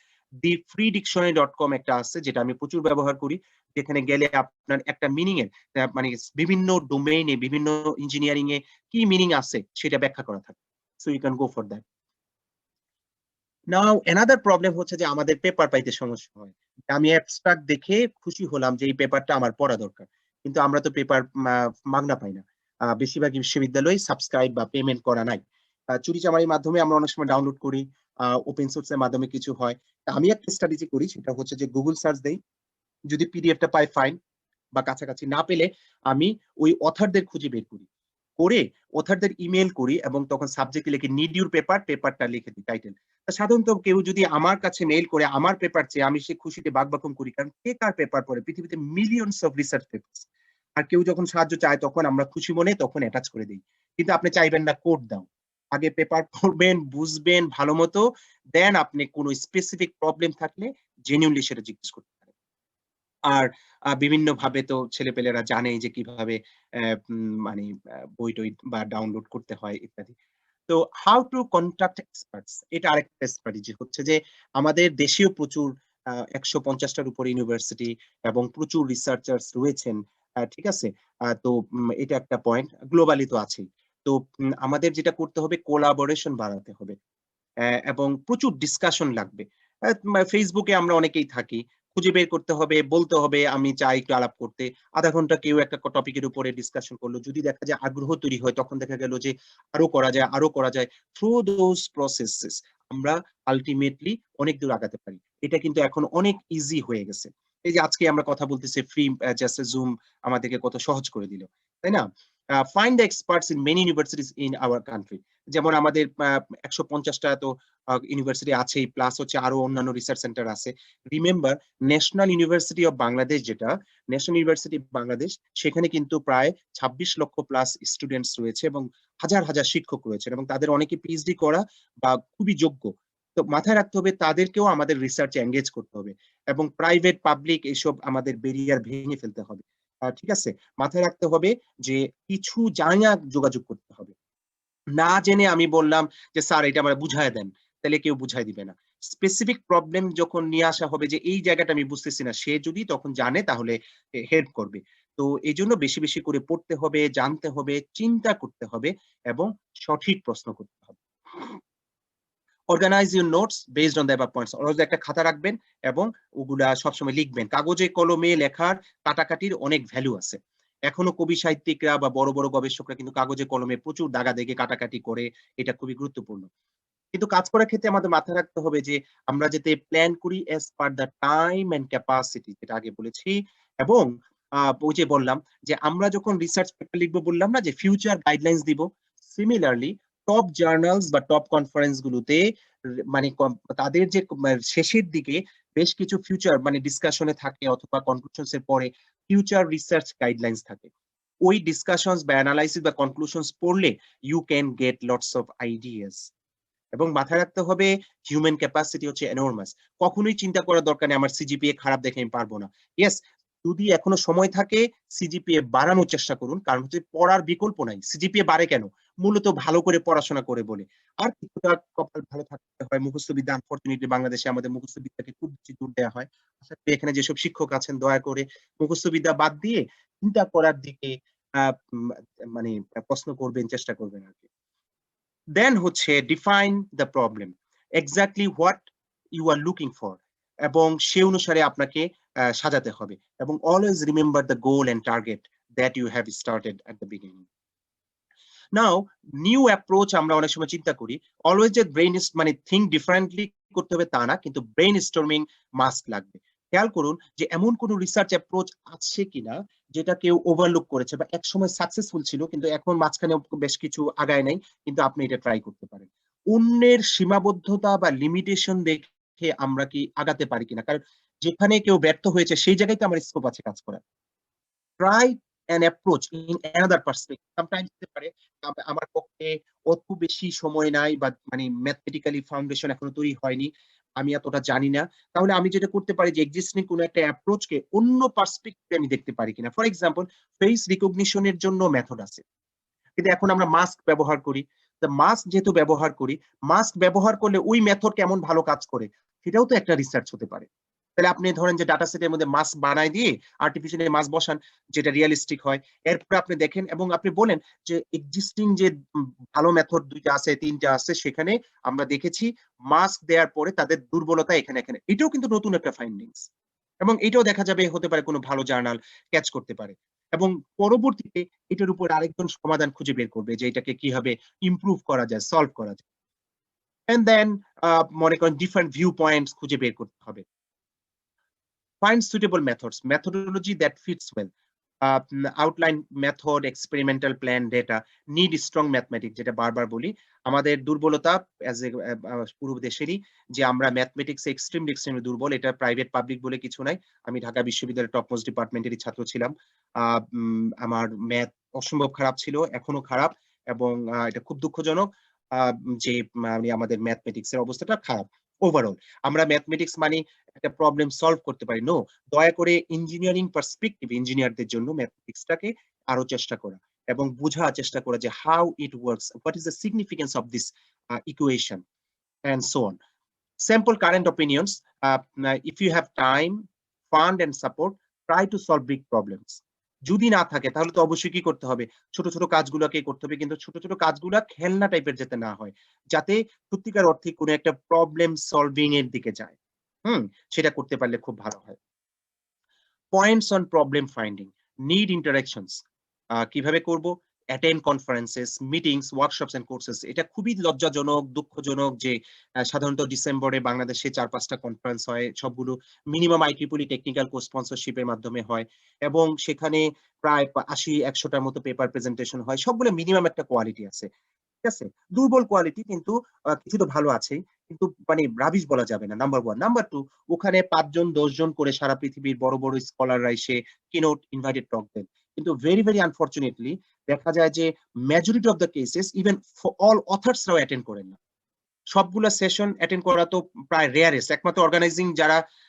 দি ফ্রি ডিকশনারি.com একটা আছে যেটা আমি প্রচুর ব্যবহার করি, যেখানে গেলে আপনার একটা মিনিং এর বিভিন্ন ডোমেইনে বিভিন্ন ইঞ্জিনিয়ারিং এ কি মিনিং আছে সেটা ব্যাখ্যা করা থাকে। So you can go for that. Now another problem হচ্ছে যে আমাদের পেপার পাইতে সমস্যা হয়। আমি অ্যাবস্ট্রাক্ট দেখে খুশি হলাম যে এই পেপারটা আমার পড়া দরকার। কিন্তু আমরা তো পেপার মাগনা পাই না। বেশিরভাগ বিশ্ববিদ্যালয়ে সাবস্ক্রাইব বা পেমেন্ট করা নাই। চুরিচামারির মাধ্যমে আমরা অনেক সময় ডাউনলোড করি। ওপেন সোর্স এর মাধ্যমে কিছু হয়। আমি একটা স্ট্র্যাটেজি করি, সেটা হচ্ছে যে গুগল সার্চ দেই। যদি পিডিএফটা পাই ফাইন, বা কাছাকাছি না পেলে আমি ওই অথরদের খুঁজে বের করি। করে অথরদের ইমেইল করি এবং তখন সাবজেক্টে লিখি নিড ইউর পেপার, পেপারটা লিখে দিই টাইটেল। সাধারণত কেউ যদি আমার কাছে মেইল করে আমার পেপার চেয়ে আমি সে খুশিতে বাকবাকুম করি, কারণ কে কার পেপার পড়ে? পৃথিবীতে মিলিয়নস অফ রিসার্চ পেপারস। আর কেউ যখন সাহায্য চায় তখন আমরা খুশি মনে তখন অ্যাটাচ করে দেই। কিন্তু আপনি চাইবেন না কোড দাও। আগে পেপার পড়বেন, বুঝবেন ভালোমতো, দেন আপনি কোন স্পেসিফিক প্রবলেম থাকলে জেনুইনলি সেটা জিজ্ঞেস করতে পারেন। আর বিভিন্নভাবে তো ছেলেপেলেরা জানেই যে কিভাবে বই-টই বা ডাউনলোড করতে হয় ইত্যাদি। তো হাউ টু কনট্যাক্ট এক্সপার্টস, এটা আরেকটা স্ট্র্যাটেজি হচ্ছে যে আমাদের দেশেও প্রচুর ১৫০ টার উপরে ইউনিভার্সিটি এবং প্রচুর রিসার্চার্স রয়েছেন। ঠিক আছে? তো এটা একটা পয়েন্ট। গ্লোবালি তো আছেই। তো আমাদের যেটা করতে হবে কোলাবোরেশন বাড়াতে হবে। এবং প্রচুর ডিসকাশন লাগবে। Facebook এ আমরা অনেকেই থাকি। খুঁজে বের করতে হবে, বলতে হবে আমি চাই একটু আলাপ করতে। ০.৫ ঘন্টা কেউ একটা টপিকের উপরে ডিসকাশন করলো। যদি দেখা যায় আগ্রহ তৈরি হয় তখন দেখা গেল যে আরো করা যায়, আরো করা যায়। থ্রু দোজ প্রসেসেস আমরা আল্টিমেটলি অনেক দূর আগাতে পারি। এটা কিন্তু এখন অনেক ইজি হয়ে গেছে। এই যে আজকে আমরা কথা বলতেছি ফ্রি, জাস্ট জুম আমাদেরকে কত সহজ করে দিল। তাই না? Find the experts in many universities in our country. যেমন আমাদের ১৫০ টা তো ইউনিভার্সিটি আছেই, প্লাস হচ্ছে আরো অন্যান্য রিসার্চ সেন্টার আছে। Remember national university of Bangladesh, যেটা ন্যাশনাল ইউনিভার্সিটি বাংলাদেশ, সেখানে কিন্তু প্রায় ২৬ লক্ষ প্লাস স্টুডেন্টস রয়েছে এবং হাজার, হাজার শিক্ষক রয়েছেন এবং তাদের অনেকে পিএইচডি করা বা খুবই যোগ্য। তো মাথায় রাখতে হবে তাদেরকেও আমাদের রিসার্চ এ এনগেজ করতে হবে এবং প্রাইভেট পাবলিক এসব আমাদের ব্যারিয়ার ভেঙে ফেলতে হবে। ঠিক আছে? মাথায় রাখতে হবে যে কিছু জানা যোগাযোগ করতে হবে। না জেনে আমি বললাম যে, "স্যার এটা আমারে বুঝায় দেন।" তাইলে কেউ বুঝায় দিবে না। স্পেসিফিক প্রবলেম যখন নিয়ে আসা হবে যে, এই জায়গাটা আমি বুঝতেছি না, সে যদি তখন জানে তাহলে হেল্প করবে। তো এজন্য বেশি, বেশি করে পড়তে হবে, জানতে হবে, চিন্তা করতে হবে এবং সঠিক প্রশ্ন করতে হবে। Organize your notes based on the above points. Always একটা খাতা রাখবেন এবং ওগুলা সবসময় লিখবেন। কাগজে কলমে লেখার কাটাকাটির অনেক ভ্যালু আছে। এখনো কবি সাহিত্যিকরা বা বড়, বড় গবেষকরা কিন্তু কাগজে কলমে প্রচুর দাগাদাগি কাটাকাটি করে। এটা খুবই গুরুত্বপূর্ণ। কিন্তু কাজ করার ক্ষেত্রে আমাদের মাথায় রাখতে হবে যে আমরা যাতে প্ল্যান করি as per the time and capacity, যেটা আগে বলেছি, এবং ওই যে বললাম যে আমরা যখন রিসার্চ পেপার লিখবো বললাম না যে ফিউচার গাইডলাইন্স দিব, সিমিলারলি টপ জার্নালস বা টপ কনফারেন্স গুলোতে মানে তাদের যে শেষের দিকে বেশ কিছু ফিউচার মানে ডিসকাশনে থাকে অথবা কনক্লুশনস এর পরে ফিউচার রিসার্চ গাইডলাইন্স থাকে। ওই ডিসকাশনস বা অ্যানালাইসিস বা কনক্লুশনস পড়লে you can get lots of ideas. এবং মাথায় রাখতে হবে হিউম্যান ক্যাপাসিটি হচ্ছে এনরমাস। কখনোই চিন্তা করার দরকার নেই আমার সিজিপিএ খারাপ দেখে আমি পারবো না। ইয়েস, যদি এখনো সময় থাকে সিজিপিএ বাড়ানোর চেষ্টা করুন। কারণ হচ্ছে পড়ার বিকল্প নাই। সিজিপিএ বাড়ে কেন? মূলত ভালো করে পড়াশোনা করে বলে। আর কিছুটা কপাল ভালো থাকতে হয়। মুখস্থ বিদ্যা আনফরচুনেটলি বাংলাদেশে আমাদের মুখস্থ বিদ্যাকে খুব বেশি জোর দেয়া হয়। আশা করি এখানে যেসব শিক্ষক আছেন দয়া করে মুখস্থ বিদ্যা বাদ দিয়ে চিন্তা করার দিকে আ উম মানে প্রশ্ন করবেন, চেষ্টা করবেন আরকি। দেন হচ্ছে define the problem. Exactly what you are looking for এবং সে অনুসারে আপনাকে সাজাতে হবে এবং always remember the goal and target that you have started at the beginning. Now new approach আমরা অনেক সময় চিন্তা করি। অলওয়েজ যে ব্রেইন মানে থিংক ডিফারেন্টলি করতে হবে তা না, কিন্তু ব্রেইন স্টর্মিং মাস্ক লাগবে। খেয়াল করুন যে এমন কোন রিসার্চ অ্যাপ্রোচ আছে কিনা যেটা কেউ ওভারলুক করেছে বা একসময় সাকসেসফুল ছিল কিন্তু এখন মাঝখানে বেশ কিছু আগায় নাই, কিন্তু আপনি এটা ট্রাই করতে পারেন। অন্যের সীমাবদ্ধতা বা লিমিটেশন দেখে আমরা কি আগাতে পারি কিনা? কারণ যেখানে কেউ ব্যর্থ হয়েছে সেই জায়গায় তো আমার স্কোপ আছে কাজ করার। try an approach in another perspective. Sometimes হতে পারে আমার পক্ষে অত বেশি সময় নাই বা মানে ম্যাথমেটিক্যালি ফাউন্ডেশন এখনো তৈরি হয়নি। আমি এতটা জানি না। তাহলে আমি যেটা করতে পারি যে এক্সিস্টিং কোন একটা অ্যাপ্রোচ কে অন্য পার্সপেক্টিভ আমি দেখতে পারি কিনা। ফর এক্সাম্পল ফেস রিকগনিশন এর জন্য মেথড আছে। কিন্তু এখন আমরা মাস্ক ব্যবহার করি। তো মাস্ক যেহেতু ব্যবহার করি, মাস্ক ব্যবহার করলে ওই মেথড কেমন ভালো কাজ করে সেটাও তো একটা রিসার্চ হতে পারে। তাহলে আপনি ধরেন যে ডাটা সেটের মধ্যে মাস্ক বানায় দিয়ে আর্টিফিশিয়ালি মাস্ক বসান যেটা রিয়ালিস্টিক হয়। এরপরে আপনি দেখেন এবং আপনি বলেন যে এক্সিস্টিং যে ভালো মেথড ২ টা আছে ৩ টা আছে সেখানে আমরা দেখেছি মাস্ক দেওয়ার পরে তাদের দুর্বলতা এখানে, এখানে। এটাও কিন্তু নতুন একটা ফাইন্ডিংস। এবং এটাও দেখা যাবে হতে পারে কোনো ভালো জার্নাল ক্যাচ করতে পারে। এবং পরবর্তীতে এটার উপর আরেকজন সমাধান খুঁজে বের করবে যে এটাকে কিভাবে ইমপ্রুভ করা যায়, সলভ করা যায়। অ্যান্ড দেন মনে করেন ডিফারেন্ট ভিউ পয়েন্টস খুঁজে বের করতে হবে। Find suitable methods, methodology that fits well. Outline method, experimental plan, data, need strong mathematics যেটা বারবার বলি। আমাদের দুর্বলতা অ্যাজ এ পুরো দেশেরই যে আমরা ম্যাথমেটিক্স এক্সট্রিমলি দুর্বল। এটা প্রাইভেট পাবলিক বলে কিছু নাই। আমি ঢাকা বিশ্ববিদ্যালয়ের টপ মোস্ট ডিপার্টমেন্টেরই ছাত্র ছিলাম। আমার ম্যাথ অসম্ভব খারাপ ছিল, এখনো খারাপ এবং এটা খুব দুঃখজনক যে মানে আমাদের ম্যাথমেটিক্স এর অবস্থাটা খারাপ। ওভারঅল আমরা ম্যাথমেটিক্স মানে একটা প্রবলেম সলভ করতে পারি। নো, দয়া করে ইঞ্জিনিয়ারিং পার্সপেক্টিভ ইঞ্জিনিয়ারদের জন্য ম্যাথমেটিক্সটাকে আরো চেষ্টা করা এবং বোঝার চেষ্টা করা যে how it works, what is the significance of this equation and so on. Simple current opinions. If you have time, fund and support, try to solve big problems. যদি না থাকে তাহলে তো অবশ্যই কি করতে হবে? ছোট, ছোট কাজগুলোকে করতে হবে। কিন্তু ছোট, ছোট কাজগুলা খেলনা টাইপের যাতে না হয়। যাতে সত্যিকার অর্থে কোনো একটা প্রবলেম সলভিং এর দিকে যায়। হুম? সেটা করতে পারলে খুব ভালো হয়। Points on problem finding, need interactions কিভাবে করব? Attend conferences, meetings, workshops and courses. এটা খুবই লজ্জাজনক, দুঃখজনক যে সাধারণত ডিসেম্বরে বাংলাদেশে ৪-৫ টা কনফারেন্স হয়। সবগুলো মিনিমাম IEEE টেকনিক্যাল কো স্পন্সরশিপ এর মাধ্যমে হয় এবং সেখানে প্রায় ৮০-১০০ টার মতো পেপার প্রেজেন্টেশন হয়। সবগুলো মিনিমাম একটা কোয়ালিটি আছে। ঠিক আছে? দুর্বল কোয়ালিটি কিন্তু কিছু তো ভালো আছেই। কিন্তু মানে রাবিশ বলা যাবে না। নাম্বার 1। নাম্বার 2, ওখানে ৫ জন ১০ জন করে সারা পৃথিবীর বড়, বড় স্কলাররা এসে কিনোট ইনভাইটেড টক দেন। কিন্তু ভেরি আনফরচুনেটলি দেখা যায় যে majority of the cases even all authors রাও অ্যাটেন্ড করেন না। সবগুলা সেশন অ্যাটেন্ড করা তো প্রায় রেয়ারেস্ট। একমাত্র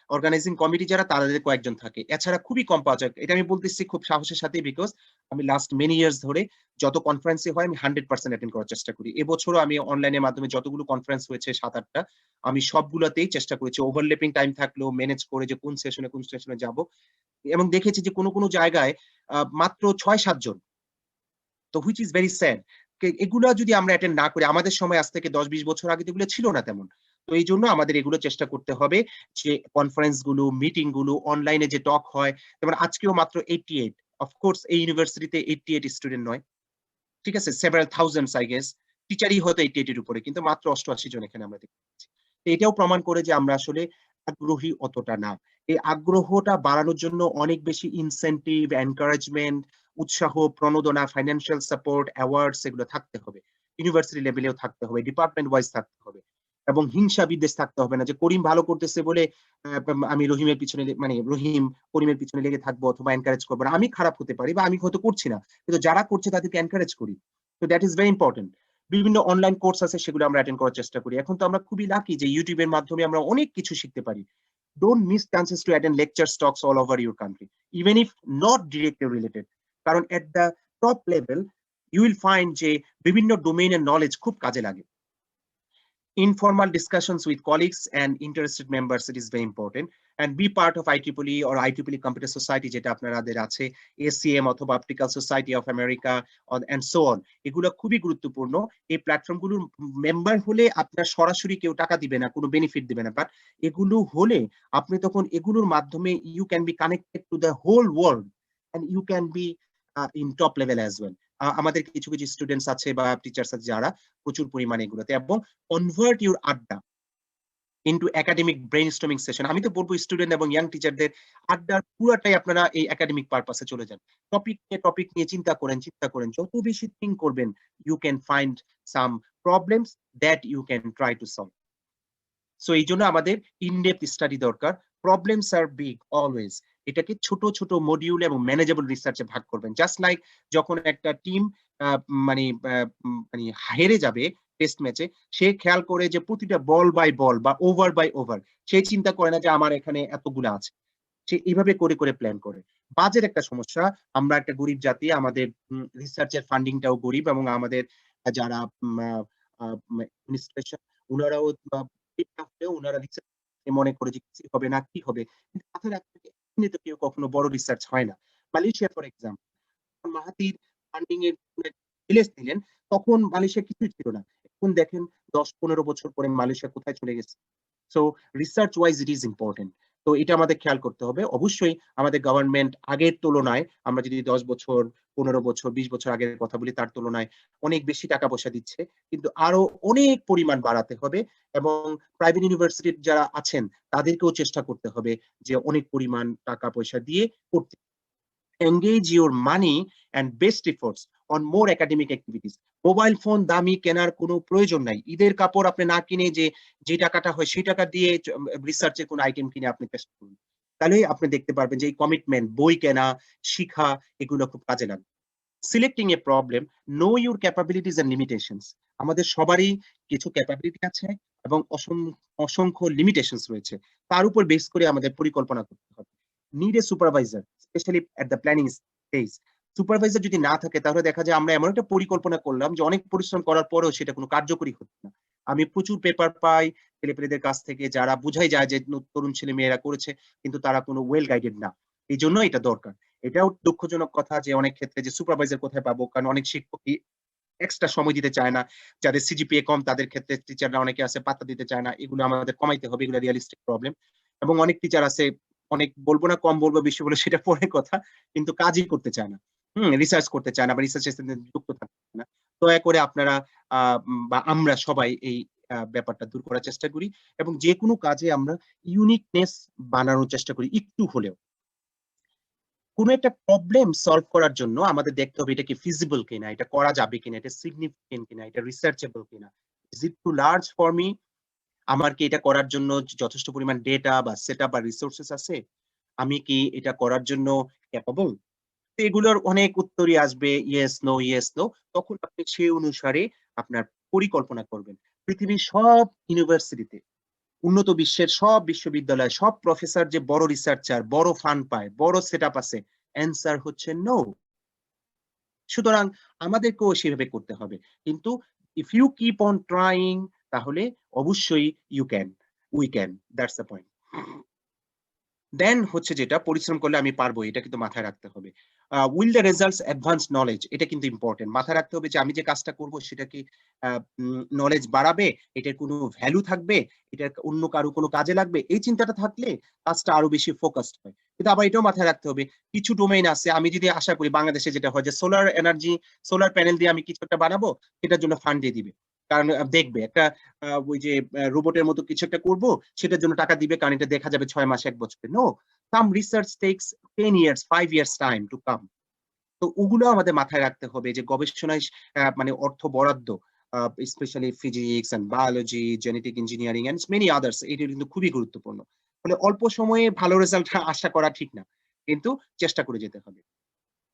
অর্গানাইজিং কমিটি যারা তাদের কয়েকজন থাকে। এছাড়া খুবই কম পাওয়া যায়। এটা আমি বলতেছি খুব সাহসের সাথেই বিকজ আমি লাস্ট মেনি ইয়ার্স ধরে যত কনফারেন্সই হয় আমি 100% অ্যাটেন্ড করার চেষ্টা করি। এবছরও আমি অনলাইনের মাধ্যমে যতগুলো কনফারেন্স হয়েছে ৭-৮ টা আমি সবগুলাতেই চেষ্টা করেছি। ওভারল্যাপিং টাইম থাকলেও মেনেজ করে যে কোন সেশনে যাব এবং দেখেছি যে কোন জায়গায় মাত্র ৬-৭ জন। তো হুইচ ইস ভেরি স্যাড। এগুলা যদি আমরা অ্যাটেন্ড না করি আমাদের সময় আজ থেকে ১০-২০ বছর আগে তো এগুলো ছিল না তেমন। তো এইজন্য আমাদের এগুলো চেষ্টা করতে হবে যে কনফারেন্স গুলো, মিটিং গুলো, অনলাইনে যে টক হয়, যেমন আজকেও মাত্র 88 অফ কোর্স এই ইউনিভার্সিটিতে 88 স্টুডেন্ট নয়। ঠিক আছে? several thousands I guess টিচারই হয়তো 88 এর উপরে। কিন্তু মাত্র ৮৮ জন এখানে আমরা দেখতে পাচ্ছি। তো এটাও প্রমাণ করে যে আমরা আসলে আগ্রহী অতটা না। এই আগ্রহটা বাড়ানোর জন্য অনেক বেশি ইনসেনটিভ, এনকারেজমেন্ট, উৎসাহ, প্রণোদনা, ফাইন্যান্সিয়াল সাপোর্ট, অ্যাওয়ার্ডস এগুলো থাকতে হবে। ইউনিভার্সিটি লেভেলেও থাকতে হবে, ডিপার্টমেন্ট ওয়াইজ থাকতে হবে। এবং হিংসা বিদ্বেষ থাকতে হবে না যে করিম ভালো করতেছে বলে আমি রহিমের পিছনে মানে রহিম করিমের পিছনে লেগে থাকবো অথবা এনকারেজ করবো না। আমি খারাপ হতে পারি বা আমি হয়তো করছি না। কিন্তু যারা করছে তাদেরকে এনকারেজ করি। তো দ্যাট ইজ ভেরি ইম্পোর্টেন্ট। বিভিন্ন অনলাইন কোর্স আছে সেগুলো আমরা অ্যাটেন্ড করার চেষ্টা করি। এখন তো আমরা খুবই লাকি যে YouTube এর মাধ্যমে আমরা অনেক কিছু শিখতে পারি। Don't miss chances to attend lectures, talks all over your country, even if not directly related. কারণ at the top level, you will find যে বিভিন্ন ডোমেইনের নলেজ খুব কাজে লাগে। Informal discussions with colleagues and interested members, it is very important, and be part of IEEE or IEEE Computer Society যেটা আপনাদের আছে, ACM অথবা Optical Society of America and so on. এগুলো খুবই গুরুত্বপূর্ণ। এই প্ল্যাটফর্মগুলোর মেম্বার হলে আপনার সরাসরি কেউ টাকা দিবে না, কোনো বেনিফিট দিবে না, বাট এগুলো হলে আপনি তখন এগুলোর মাধ্যমে you can be connected to the whole world and you can be in top level as well. আমাদের কিছু কিছু স্টুডেন্টস আছে বা টিচার্স আছে যারা প্রচুর পরিমাণে এগুলোতে, এবং কনভার্ট ইউর আড্ডা ইনটু একাডেমিক ব্রেইনস্টর্মিং সেশন। আমি তো বলবো স্টুডেন্ট এবং ইয়াং টিচারদের আড্ডার পুরাটাই আপনারা এই একাডেমিক পারপাসে চলে যান। টপিক নিয়ে চিন্তা করেন। যত বেশি থিঙ্ক করবেন, you can find some problems that you can try to solve. So এই জন্য আমাদের ইনডেপথ স্টাডি দরকার। Problems are big always. এটাকে ছোট ছোট মডিউল এবং ম্যানেজেবল রিসার্চে ভাগ করবেন। জাস্ট লাইক যখন একটা টিম মানে হেরে যাবে টেস্ট ম্যাচে, সে খেয়াল করে যে প্রতিটা বল বাই বল বা ওভার বাই ওভার, সে চিন্তা করে না যে আমার এখানে এতগুলো আছে। সে এইভাবে করে করে প্ল্যান করে। বাজেট একটা সমস্যা। আমরা একটা গরিব জাতি, আমাদের রিসার্চের ফান্ডিংটাও গরিব, এবং আমাদের যারা অ্যাডমিনিস্ট্রেশন উনারাও উনারা রিসার্চ মনে করে যে কি হবে না কি হবে। কিন্তু মাথায় রাখতে হবে, এখানে তো কেউ কখনো বড় রিসার্চ হয় না। Malaysia for example, Mahathir funding এর রিলিজ দিলেন, তখন মালয়েশিয়া কিছুই ছিল না। এখন দেখেন 10-15 বছর পরে মালয়েশিয়া কোথায় চলে গেছে। So research wise it is important. তো এটা আমাদের খেয়াল করতে হবে। অবশ্যই আমাদের গভর্নমেন্ট আগের তুলনায়, আমরা যদি 10 বছর, 15 বছর, 20 বছর আগের কথা বলি, তার তুলনায় অনেক বেশি টাকা পয়সা দিচ্ছে। কিন্তু আরো অনেক পরিমাণ বাড়াতে হবে, এবং প্রাইভেট ইউনিভার্সিটির যারা আছেন তাদেরকেও চেষ্টা করতে হবে যে অনেক পরিমাণ টাকা পয়সা দিয়ে করতে। Engage your money and best efforts on more academic activities. Mobile phone দামি কেনার কোনো প্রয়োজন নাই। ঈদের কাপড় আপনি না কিনে যে টাকাটা হয় সেই টাকা দিয়ে রিসার্চের কোনো আইটেম কিনে আপনি টেস্ট করুন। তাহলেই আপনি দেখতে পারবেন যে এই কমিটমেন্ট, বই কেনা, শিখা, এগুলো খুব কাজে লাগবে। Selecting a problem, know your capabilities and limitations. আমাদের সবারই কিছু ক্যাপাবিলিটি আছে এবং অসংখ্য লিমিটেশনস রয়েছে। তার উপর বেস করে আমাদের পরিকল্পনা করতে হবে। Need a supervisor, specially at the planning stage. Supervisor যদি না থাকে তাহলে দেখা যায় আমরা এমন একটা পরিকল্পনা করলাম যে অনেক পরিশ্রম করার পরেও সেটা কোনো কার্যকরী হচ্ছে না। আমি প্রচুর পেপার পাই ছেলেপেলেদের কাছ থেকে যারা বুঝাই যায় যে তরুণ ছেলে মেয়েরা করেছে, কিন্তু তারা কোনো ওয়েল গাইডেড না। এই জন্য এটা দরকার। এটাও দুঃখজনক কথা যে অনেক ক্ষেত্রে যে সুপারভাইজার কোথায় পাবো, কারণ অনেক শিক্ষকই এক্সট্রা সময় দিতে চায় না। যাদের সিজিপিএ কম তাদের ক্ষেত্রে টিচাররা অনেকে আছে পাত্তা দিতে চায় না। এগুলো আমাদের কমাইতে হবে। এগুলো রিয়ালিস্টিক প্রবলেম। এবং অনেক টিচার আছে, অনেক বলবো না, কম বলবো বেশি বলে সেটা পরের কথা, কিন্তু কাজই করতে চায় না। রিসার্চ করতে চায় না বা রিসার্চের সাথে যুক্ত থাকতে চায় না। দয়া করে আপনারা বা আমরা সবাই এই ব্যাপারটা দূর করার চেষ্টা করি, এবং যেকোনো কাজে আমরা ইউনিকনেস বানানোর চেষ্টা করি একটু হলেও। কোন একটা প্রবলেম সলভ করার জন্য আমাদের দেখতে হবে এটা কি ফিজিবল কিনা, এটা করা যাবে কিনা, এটা সিগনিফিকেন্ট কিনা, এটা রিসার্চেবল কিনা। Is it too large for me? আমার কি এটা করার জন্য যথেষ্ট পরিমাণ ডেটা বা সেটআপ বা রিসোর্সেস আছে? আমি কি এটা করার জন্য ক্যাপাবল? এগুলোর অনেক উত্তরই আসবে ইয়েস, নো, ইয়েস, নো। তখন আপনি সেই অনুসারে আপনার পরিকল্পনা করবেন। পৃথিবীর সব ইউনিভার্সিটিতে, উন্নত বিশ্বের সব বিশ্ববিদ্যালয়, সব প্রফেসর যে বড় রিসার্চার, বড় ফান্ড পায়, বড় সেটআপ আছে, অ্যান্সার হচ্ছে নো। সুতরাং আমাদেরকেও সেভাবে করতে হবে। কিন্তু if you keep on trying, তাহলে অবশ্যই you can, we can. That's the point. Then হচ্ছে যেটা, পরিশ্রম করলে আমি পারবো, এটা কিন্তু মাথায় রাখতে হবে। Will the results advance knowledge, এটা কিন্তু ইম্পর্টেন্ট। মাথায় রাখতে হবে যে আমি যে কাজটা করব সেটা কি নলেজ বাড়াবে, এটার কোনো ভ্যালু থাকবে, এটা অন্য কারো কোনো কাজে লাগবে। এই চিন্তাটা থাকলে কাজটা আরো বেশি ফোকাসড হয়। কিন্তু আবার এটাও মাথায় রাখতে হবে, কিছু ডোমেইন আছে, আমি যদি আশা করি বাংলাদেশে যেটা হয় যে সোলার এনার্জি, সোলার প্যানেল দিয়ে আমি কিছু একটা বানাবো, এটার জন্য ফান্ড দিয়ে দিবে। কারণ দেখবে একটা ওই যে রোবটের মতো কিছু একটা করব, সেটার জন্য টাকা দিবে কারণ এটা দেখা যাবে ৬ মাস ১ বছরে। No, some research takes 10 years, 5 years time to come. তো ওগুলো আমাদের মাথায় রাখতে হবে যে গবেষণায় মানে অর্থ বরাদ্দ specially physics and biology, genetic engineering and many others, এটা কিন্তু খুবই গুরুত্বপূর্ণ। ফলে অল্প সময়ে ভালো রেজাল্ট আশা করা ঠিক না। কিন্তু চেষ্টা করে যেতে হবে।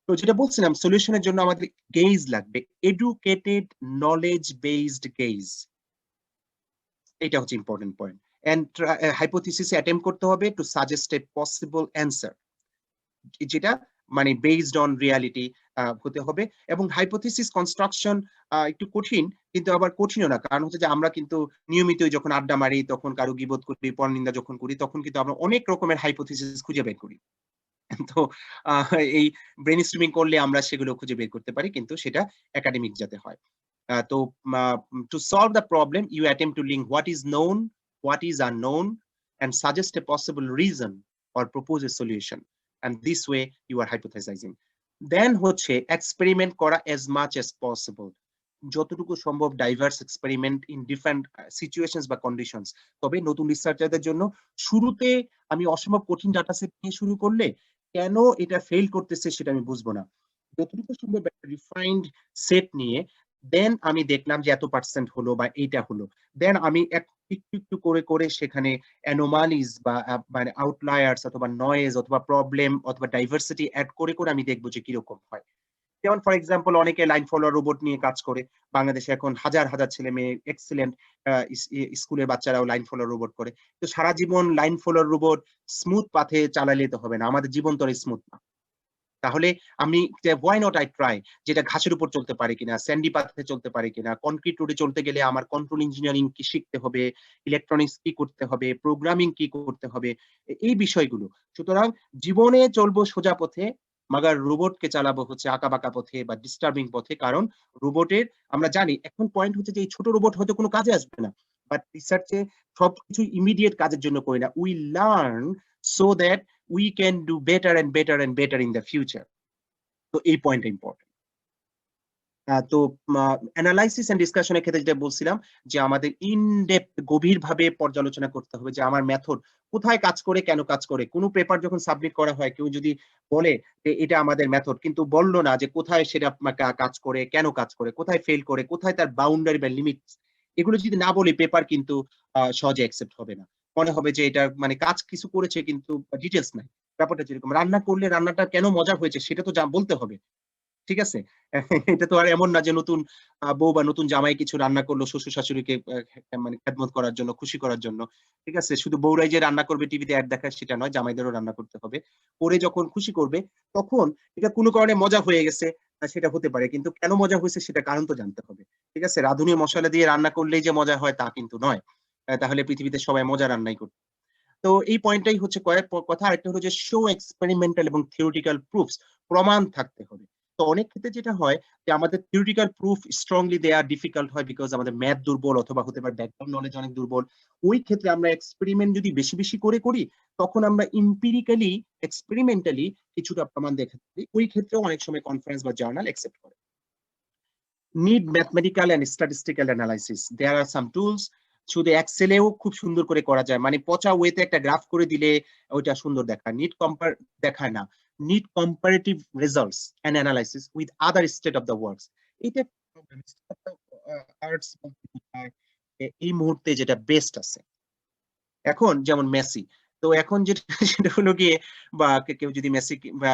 তো যেটা বলছিলাম সলিউশনের জন্য আমাদের গেজ লাগবে। Educated knowledge based gauge. এটা হচ্ছে important point. And hypothesis attempt করতে হবে টু সাজেস্ট এ পসিবল অ্যান্সার। যেটা মানে বেসড অন রিয়ালিটি হতে হবে। এবং হাইপোথিসিস কনস্ট্রাকশন একটু কঠিন, কিন্তু আবার কঠিনও না। কারণ হচ্ছে যে আমরা কিন্তু নিয়মিতই যখন আড্ডা মারি, তখন কারো গীবত করি, পরনিন্দা যখন করি, তখন কিন্তু আমরা অনেক রকমের হাইপোথিসিস খুঁজে বের করি। তো আহ এই ব্রেইনস্টর্মিং করলে আমরা সেগুলো খুঁজে বের করতে পারি, কিন্তু সেটা একাডেমিক যাতে হয়। তো to solve the problem, you attempt to link what is known, what is unknown, and suggest a possible reason or propose a solution. And this way, you are hypothesizing. Then হচ্ছে experiment করা as much as possible. যতটুকু সম্ভব diverse experiment in different situations বা conditions. তবে নতুন রিসার্চারদের জন্য শুরুতে আমি অসম্ভব কঠিন ডাটা সেট নিয়ে শুরু করলে কেন এটা ফেল করতেছে সেটা আমি বুঝবো না। যতটুকু সম্ভব একটা রিফাইন্ড সেট নিয়ে দেন আমি দেখলাম যে এত পার্সেন্ট হলো বা এইটা হলো। দেন আমি একটু একটু করে করে সেখানে অ্যানোমালিজ বা মানে আউটলায়ার্স অথবা নয়েজ অথবা প্রবলেম অথবা ডাইভার্সিটি এড করে করে আমি দেখবো যে কিরকম হয়। যেমন ফর এক্সাম্পল অনেকে লাইন ফলোয়ার রোবট নিয়ে কাজ করে। বাংলাদেশে এখন হাজার হাজার ছেলে মেয়ে এক্সেলেন্ট স্কুলের বাচ্চারাও লাইন ফলোয়ার রোবট করে। তো সারা জীবন লাইন ফলোয়ার রোবট স্মুথ পাথে চালালে তো হবে না। আমাদের জীবন তো আর স্মুথ না। তাহলে আমি why not I try, যেটা ঘাসের উপর চলতে পারে কিনা, স্যান্ডি পাথে চলতে পারে কিনা, কনক্রিট রোডে চলতে গেলে আমার কন্ট্রোল ইঞ্জিনিয়ারিং কি শিখতে হবে, ইলেকট্রনিক্স কি করতে হবে, প্রোগ্রামিং কি করতে হবে, এই বিষয়গুলো। সুতরাং জীবনে চলবো সোজা পথে, মাগার রোবটকে চালাবো হচ্ছে আঁকাবাঁকা পথে বা ডিস্টার্বিং পথে। কারণ রোবটের আমরা জানি এখন পয়েন্ট হচ্ছে যে এই ছোট রোবট হয়তো কোনো কাজে আসবে না। বাট রিসার্চে সবকিছু ইমিডিয়েট কাজের জন্য করি না। We learn so that we can do better and better and better in the future. তো এই পয়েন্টটা ইম্পর্টেন্ট। তো অ্যানালাইসিস এন্ড ডিসকাশন এর ক্ষেত্রে যেটা বলছিলাম যে আমাদের ইন ডেপথ গভীরভাবে পর্যালোচনা করতে হবে যে আমার মেথড কোথায় কাজ করে, কেন কাজ করে। কোন পেপার যখন সাবমিট করা হয় কেউ যদি বলে যে এটা আমাদের মেথড কিন্তু বলল না যে কোথায় সেটা কাজ করে, কেন কাজ করে, কোথায় ফেল করে, কোথায় তার বাউন্ডারি বা লিমিটস, এগুলো যদি না বলি পেপার কিন্তু সহজে অ্যাকসেপ্ট হবে না। মনে হবে যে এটা মানে কাজ কিছু করেছে কিন্তু ডিটেইলস নাই। ব্যাপারটা যেরকম রান্না করলে রান্নাটা কেন মজা হয়েছে সেটা তো বলতে হবে। ঠিক আছে? এটা তো আর এমন না যে নতুন বউ বা নতুন জামাই কিছু রান্না করলো শ্বশুর-শাশুড়িকে মানে খেদমত করার জন্য, খুশি করার জন্য। ঠিক আছে? শুধু বউরাই যে রান্না করবে টিভিতে এড দেখায় সেটা নয়, জামাইদেরও রান্না করতে হবে। করে যখন খুশি করবে তখন এটা কোন কারণে মজা হয়ে গেছে সেটা হতে পারে। কিন্তু কেন মজা হইছে সেটা কারণ তো জানতে হবে। ঠিক আছে? রাঁধুনি মসলা দিয়ে রান্না করলেই যে মজা হয় তা কিন্তু নয়। তাহলে পৃথিবীতে সবাই মজা রান্নাই করত। তো এই পয়েন্টটাই হচ্ছে কয়েক কথা। আরেকটা হলো যে শো এক্সপেরিমেন্টাল এবং থিওরিটিক্যাল প্রুফস, প্রমাণ থাকতে হবে। তো অনেক ক্ষেত্রে যেটা হয় যে আমাদের থিওরিটিক্যাল প্রুফ স্ট্রংলি দেয়া ডিফিকাল্ট হয় বিকজ আমাদের ম্যাথ দুর্বল অথবা হতে পারে ব্যাকগ্রাউন্ড নলেজ অনেক দুর্বল। ওই ক্ষেত্রে আমরা এক্সপেরিমেন্ট যদি বেশি বেশি করে করি তখন আমরা এম্পিরিক্যালি এক্সপেরিমেন্টালি কিছুটা প্রমাণ দেখাতে পারি। ওই ক্ষেত্রেও অনেক সময় কনফারেন্স বা জার্নাল অ্যাকসেপ্ট করে। Need mathematical and statistical analysis. There are some tools. শুধু এক্সেলেও খুব সুন্দর করে করা যায়। মানে পচা ওয়েতে একটা গ্রাফ করে দিলে ওইটা সুন্দর দেখায়। দেখায় না। Need comparative results and analysis with other state of the works. এটা problem. State of the arts বলতে বোঝায় এই মুহূর্তে যেটা বেস্ট আছে। এখন যেমন মেসি। তো এখন যেটা সেটা হলো গিয়ে বা কেউ যদি মেসি বা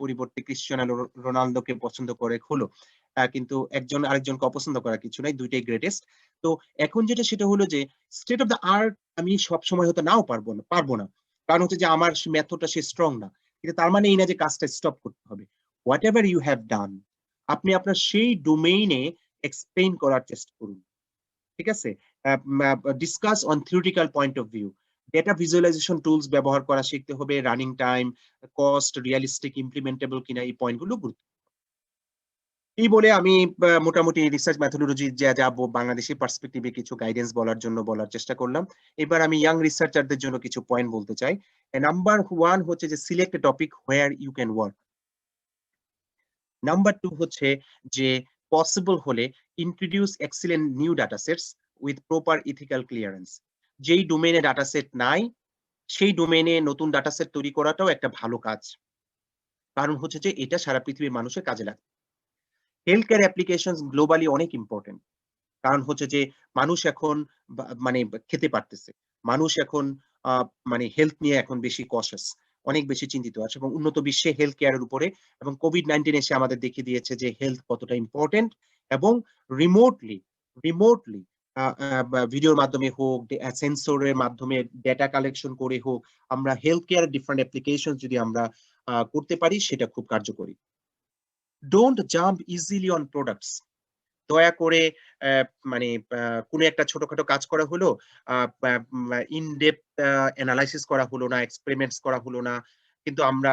পরিবর্তে ক্রিশ্চিয়ানো রোনালদোকে পছন্দ করে হলো। কিন্তু একজন আরেকজনকে অপছন্দ করার কিছু নাই। ২ টাই গ্রেটেস্ট। তো এখন যেটা সেটা হলো যে স্টেট অফ দ্য আর্ট আমি সবসময় হয়তো নাও পারব না। কারণ হচ্ছে যে আমার মেথডটা সে স্ট্রং না। কিন্তু তার মানে এই না যে কাজটা স্টপ করতে হবে। Whatever you have done, আপনি আপনার সেই ডোমেইনে এক্সপ্লেইন করার চেষ্টা করুন। ঠিক আছে? Discuss on theoretical point of view. Data visualization tools ব্যবহার করা শিখতে হবে। Running time, cost, realistic, implementable কিনা এই পয়েন্টগুলো এই বলে আমি মোটামুটি রিসার্চ মেথোডোলজি যা বাংলাদেশি পার্সপেক্টিভে কিছু গাইডেন্স বলার জন্য বলার চেষ্টা করলাম। এবার আমি ইয়াং রিসার্চারদের জন্য কিছু পয়েন্ট বলতে চাই। নাম্বার 1 হচ্ছে যে select a topic where you can work. Number 2 হচ্ছে যে পসিবল হলে introduce excellent new data sets with proper ethical clearance. যেই ডোমেইনে ডাটা সেট নাই, সেই ডোমেইনে নতুন ডাটা সেট তৈরি করাটাও একটা ভালো কাজ। কারণ হচ্ছে যে এটা সারা পৃথিবীর মানুষের কাজে লাগে। হেলথ কেয়ার অ্যাপ্লিকেশনস গ্লোবালি অনেক ইম্পোর্টেন্ট। কারণ হচ্ছে যে মানুষ এখন মানে খেতে পারতেছে। মানুষ এখন আ মানে হেলথ নিয়ে এখন বেশি কশাস। অনেক বেশি চিন্তিত আছে এবং উন্নত বিশ্বে হেলথ কেয়ার এর উপরে এবং COVID-19 এসে আমাদের দেখিয়ে দিয়েছে যে হেলথ কতটা ইম্পোর্টেন্ট এবং রিমোটলি রিমোটলি ভিডিওর মাধ্যমে হোক, সেন্সরের মাধ্যমে ডেটা কালেকশন করে হোক, আমরা হেলথ কেয়ার ডিফারেন্ট অ্যাপ্লিকেশনস যদি আমরা করতে পারি সেটা খুব কার্যকরী। Don't jump easily on products. দয়া করে অ্যা মানে কোনো একটা ছোটখাটো কাজ করা হলো, আ ব্যা ইন ডেপথ এনালাইসিস করা হলো না, এক্সপেরিমেন্টস করা হলো না। কিন্তু আমরা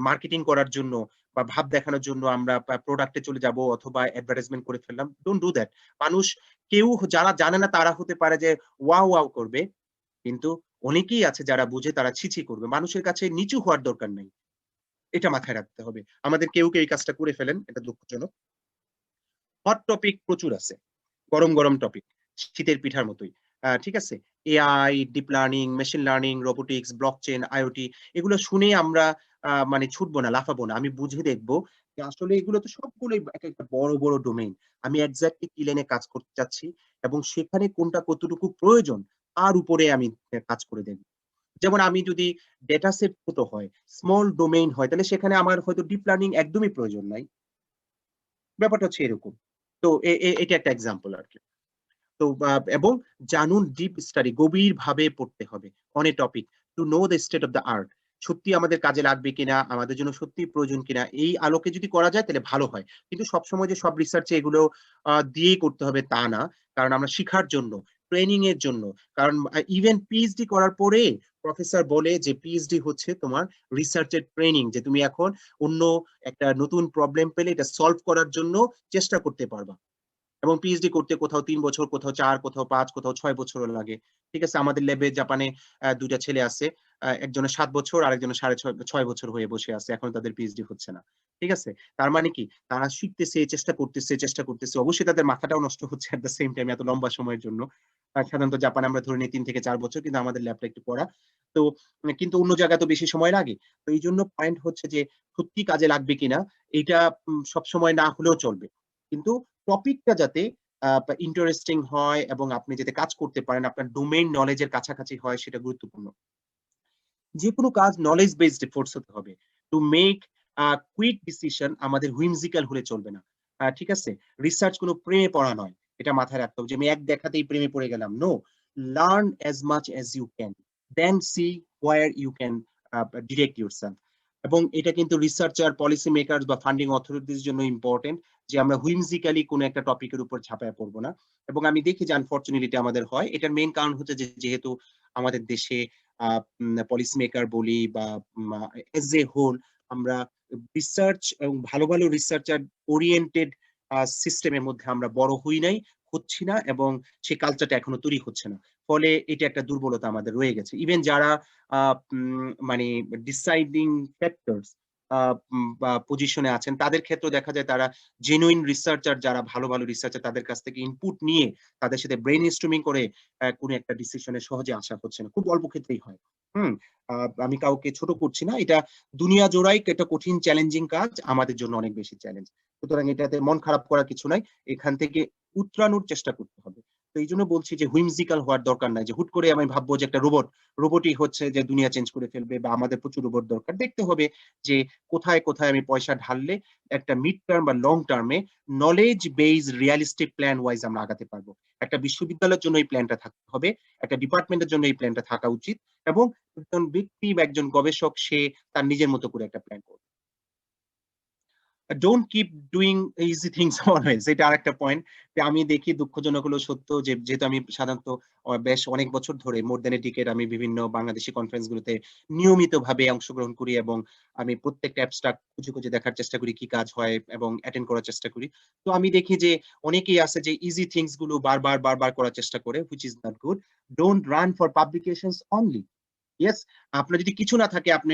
মার্কেটিং করার জন্য বা ভাব দেখানোর জন্য আমরা প্রোডাক্ট এ চলে যাবো অথবা অ্যাডভার্টাইজমেন্ট করে ফেললাম। Don't do that. মানুষ কেউ যারা জানে না তারা হতে পারে যে ওয়াও, ওয়াও করবে। কিন্তু অনেকেই আছে যারা বুঝে তারা ছি, ছি করবে। মানুষের কাছে নিচু হওয়ার দরকার নাই। এটা মাথায় রাখতে হবে। আমাদের কেউ এই কাজটা করে ফেলেন। এটা দুঃখজনক। হট টপিক প্রচুর আছে। গরম, গরম টপিক। শীতের পিঠার মতোই। ঠিক আছে? AI, deep learning, machine learning, robotics, blockchain, IoT এগুলো শুনেই আমরা মানে ছুটবো না, লাফাবো না। আমি বুঝে দেখব যে আসলে এগুলো তো সবগুলোই একেকটা বড়, বড় ডোমেইন। আমি এক্সাক্টলি কি লাইনে কাজ করতে চাচ্ছি এবং সেখানে কোনটা কতটুকু প্রয়োজন তার উপরে আমি কাজ করে দেখব। যেমন আমি যদি ডেটা সেট ছোট হয়, স্মল ডোমেইন হয় তাহলে সেখানে আমার হয়তো ডিপ লার্নিং একদমই প্রয়োজন নাই। ব্যাপারটা হচ্ছে এরকম। তো এটা একটা এক্সাম্পল আরকি। তো এবং জানুন ডিপ স্টাডি গভীরভাবে পড়তে হবে on a topic to know the state of the art. সত্যি আমাদের কাজে লাগবে কিনা, আমাদের জন্য সত্যিই প্রয়োজন কিনা, এই আলোকে যদি করা যায় তাহলে ভালো হয়। কিন্তু সবসময় যে সব রিসার্চ এ এগুলো দিয়েই করতে হবে তা না। কারণ আমরা শিখার জন্য, ট্রেনিং এর জন্য, কারণ ইভেন পিএইচডি করার পরে প্রফেসর বলে যে পিএইচডি হচ্ছে তোমার রিসার্চ এর ট্রেনিং, যে তুমি এখন অন্য একটা নতুন প্রবলেম পেলে এটা সলভ করার জন্য চেষ্টা করতে পারবা। এবং পিএইচডি করতে কোথাও ৩ বছর, কোথাও ৪, কোথাও ৫, কোথাও ৬ বছরও লাগে। ঠিক আছে? আমাদের ল্যাবে জাপানে ২ টা ছেলে আছে। একজনের ৭ বছর, আরেকজনের ৬.৫ বছর হয়ে বসে আছে। এখনো তাদের পিএইচডি হচ্ছে না। ঠিক আছে? তার মানে কি? তারা শিখতেছে, চেষ্টা করতেছে, চেষ্টা করতেছে। অবশ্যই তাদের মাথাটাও নষ্ট হচ্ছে এট দ্যা সেম টাইম এত লম্বা সময়ের জন্য। সাধারণত জাপানে আমরা ধরে নিই ৩ থেকে ৪ বছর, কিন্তু আমাদের ল্যাবটা একটু কড়া। তো কিন্তু অন্য জায়গায় তো বেশি সময় লাগে। তো এইজন্য পয়েন্ট হচ্ছে যে সত্যি কাজে লাগবে কিনা এইটা সবসময় না হলেও চলবে। কিন্তু টপিকটা যাতে ইন্টারেস্টিং হয় এবং আপনি যাতে কাজ করতে পারেন, আপনার ডোমেইন নলেজ এর কাছাকাছি হয় সেটা গুরুত্বপূর্ণ। যেকোনো কাজ নলেজ বেসড এফোর্টস হতে হবে। টু মেক কুইক ডিসিশন আমাদের whimsical হলে চলবে না। ঠিক আছে? রিসার্চ কোনো প্রেমে পড়া নয়। এটা মাথায় রাখতে হবে যে আমি এক দেখাতেই প্রেমে পড়ে গেলাম। No, learn as much as you can, then see where you can direct yourself. এবং এটা কিন্তু রিসার্চার, পলিসি মেকারস বা ফান্ডিং অথরিটিস জন্য ইম্পোর্টেন্ট যে আমরা whimsically কোনো একটা টপিকের উপর ঝাঁপায় পড়ব না। এবং আমি দেখি যে আনফরচুনেটলি এটা আমাদের হয়। এটার মেইন কারণ হচ্ছে যে যেহেতু আমাদের দেশে আ পলিসি মেকার বলি বা এজ এ হোল আমরা রিসার্চ এবং ভালো, ভালো রিসার্চার ওরিয়েন্টেড সিস্টেমের মধ্যে আমরা বড় হই নাই, হচ্ছি না এবং সেই কালচারটা এখনো তৈরি হচ্ছে না। ফলে এটা একটা দুর্বলতা আমাদের রয়ে গেছে। ইভেন যারা আ মানে ডিসাইডিং ফ্যাক্টরস আ বা পজিশনে আছেন তাদের ক্ষেত্রেও দেখা যায় তারা জেনুইন রিসার্চার, যারা ভালো, ভালো রিসার্চার তাদের কাছ থেকে ইনপুট নিয়ে তাদের সাথে ব্রেইন স্টর্মিং করে কোন একটা ডিসিশনে সহজে আসা হচ্ছে না। খুব অল্প ক্ষেত্রেই হয়। হুম? আ আমি কাউকে ছোট করছি না। এটা দুনিয়া জোড়াই একটা কঠিন চ্যালেঞ্জিং কাজ। আমাদের জন্য অনেক বেশি চ্যালেঞ্জ। সুতরাং এটাতে মন খারাপ করার কিছু নাই। এখান থেকে উতরানোর চেষ্টা করতে হবে। তো এইজন্য বলছি যে whimsical হওয়ার দরকার নাই। যে হুট করে আমি ভাববো যে একটা রোবটই হচ্ছে যে দুনিয়া চেঞ্জ করে ফেলবে বা আমাদের প্রচুর রোবট দরকার। দেখতে হবে যে কোথায়, কোথায় আমি পয়সা ঢাললে একটা মিড টার্ম বা লং টার্ম এ knowledge based realistic plan wise আমরা আগাতে পারবো। একটা বিশ্ববিদ্যালয়ের জন্য এই প্ল্যানটা থাকতে হবে। একটা ডিপার্টমেন্টের জন্য এই প্ল্যানটা থাকা উচিত এবং একজন ব্যক্তি বা একজন গবেষক সে তার নিজের মতো করে একটা প্ল্যান করবে। Don't keep doing easy things always এটা আরেকটা পয়েন্ট। যে আমি দেখি দুঃখজনক হলেও সত্য যে যেহেতু আমি সাধারণত বেশ অনেক বছর ধরে মোর দ্যান এ ডিকেড আমি বিভিন্ন বাংলাদেশি কনফারেন্স গুলোতে নিয়মিতভাবে অংশগ্রহণ করি এবং আমি প্রত্যেকটা অ্যাবস্ট্রাক্ট খুঁজে, খুঁজে দেখার চেষ্টা করি কি কাজ হয় এবং অ্যাটেন্ড করার চেষ্টা করি। তো আমি দেখি যে অনেকেই আছে যে ইজি থিংস গুলো বারবার করার চেষ্টা করে, which is not good. Don't run for publications only. Yes, আপনার যদি কিছু না থাকে আপনি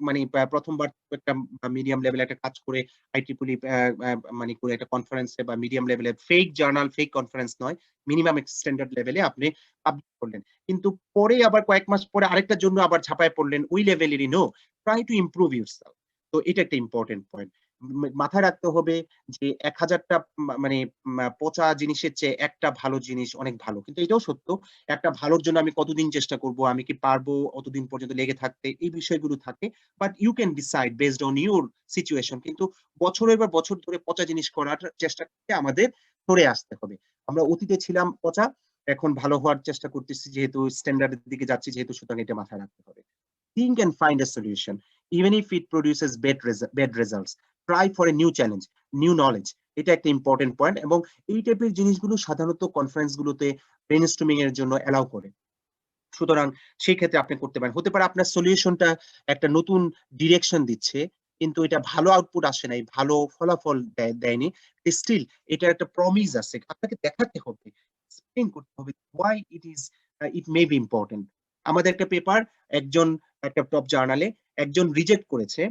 মানে প্রথমবার একটা মিডিয়াম লেভেলে একটা কাজ করে আইইইই মানে করে একটা কনফারেন্সে বা মিডিয়াম লেভেলে ফেক জার্নাল, ফেক কনফারেন্স নয়, মিনিমাম স্ট্যান্ডার্ড লেভেলে আপনি পাবলিশ করলেন। কিন্তু পরে আবার কয়েক মাস পরে আরেকটার জন্য আবার ঝাঁপায় পড়লেন ওই লেভেলেরই no. Try to improve yourself. তো এটা একটা ইম্পোর্টেন্ট পয়েন্ট। মাথায় রাখতে হবে যে ১০০০ টা মানে পচা জিনিসের চেয়ে একটা ভালো জিনিস অনেক ভালো। কিন্তু এটাও সত্য একটা ভালোর জন্য আমি কতদিন চেষ্টা করব, আমি কি পারবো অতদিন পর্যন্ত লেগে থাকতে, এই বিষয়গুলো থাকে। But you can decide based on your situation. কিন্তু বছরের পর বছর ধরে পচা জিনিস করার চেষ্টা করতে আমাদের সরে আসতে হবে। আমরা অতীতে ছিলাম পচা, এখন ভালো হওয়ার চেষ্টা করতেছি যেহেতু স্ট্যান্ডার্ডের দিকে যাচ্ছি যেহেতু, সুতরাং এটা মাথায় রাখতে হবে। Think and find a solution, even if it produces bad results. Try for a new challenge, new knowledge. এটা একটা ইম্পর্টেন্ট পয়েন্ট এবং এই টাইপের জিনিসগুলো সাধারণত কনফারেন্স গুলোতে ব্রেইনস্টর্মিং এর জন্য এলাও করে। সুতরাং সেই ক্ষেত্রে আপনি করতে পারেন। হতে পারে আপনার সলিউশনটা একটা নতুন ডিরেকশন দিচ্ছে, কিন্তু এটা ভালো আউটপুট আসে নাই, ভালো ফলাফল দেয়নি। স্টিল এটার একটা প্রমিস আছে। আপনাকে দেখাতে হবে, এক্সপ্লেইন করতে হবে why it may be important. আমাদের একটা পেপার একজন একটা টপ জার্নালে একজন রিজেক্ট করেছে,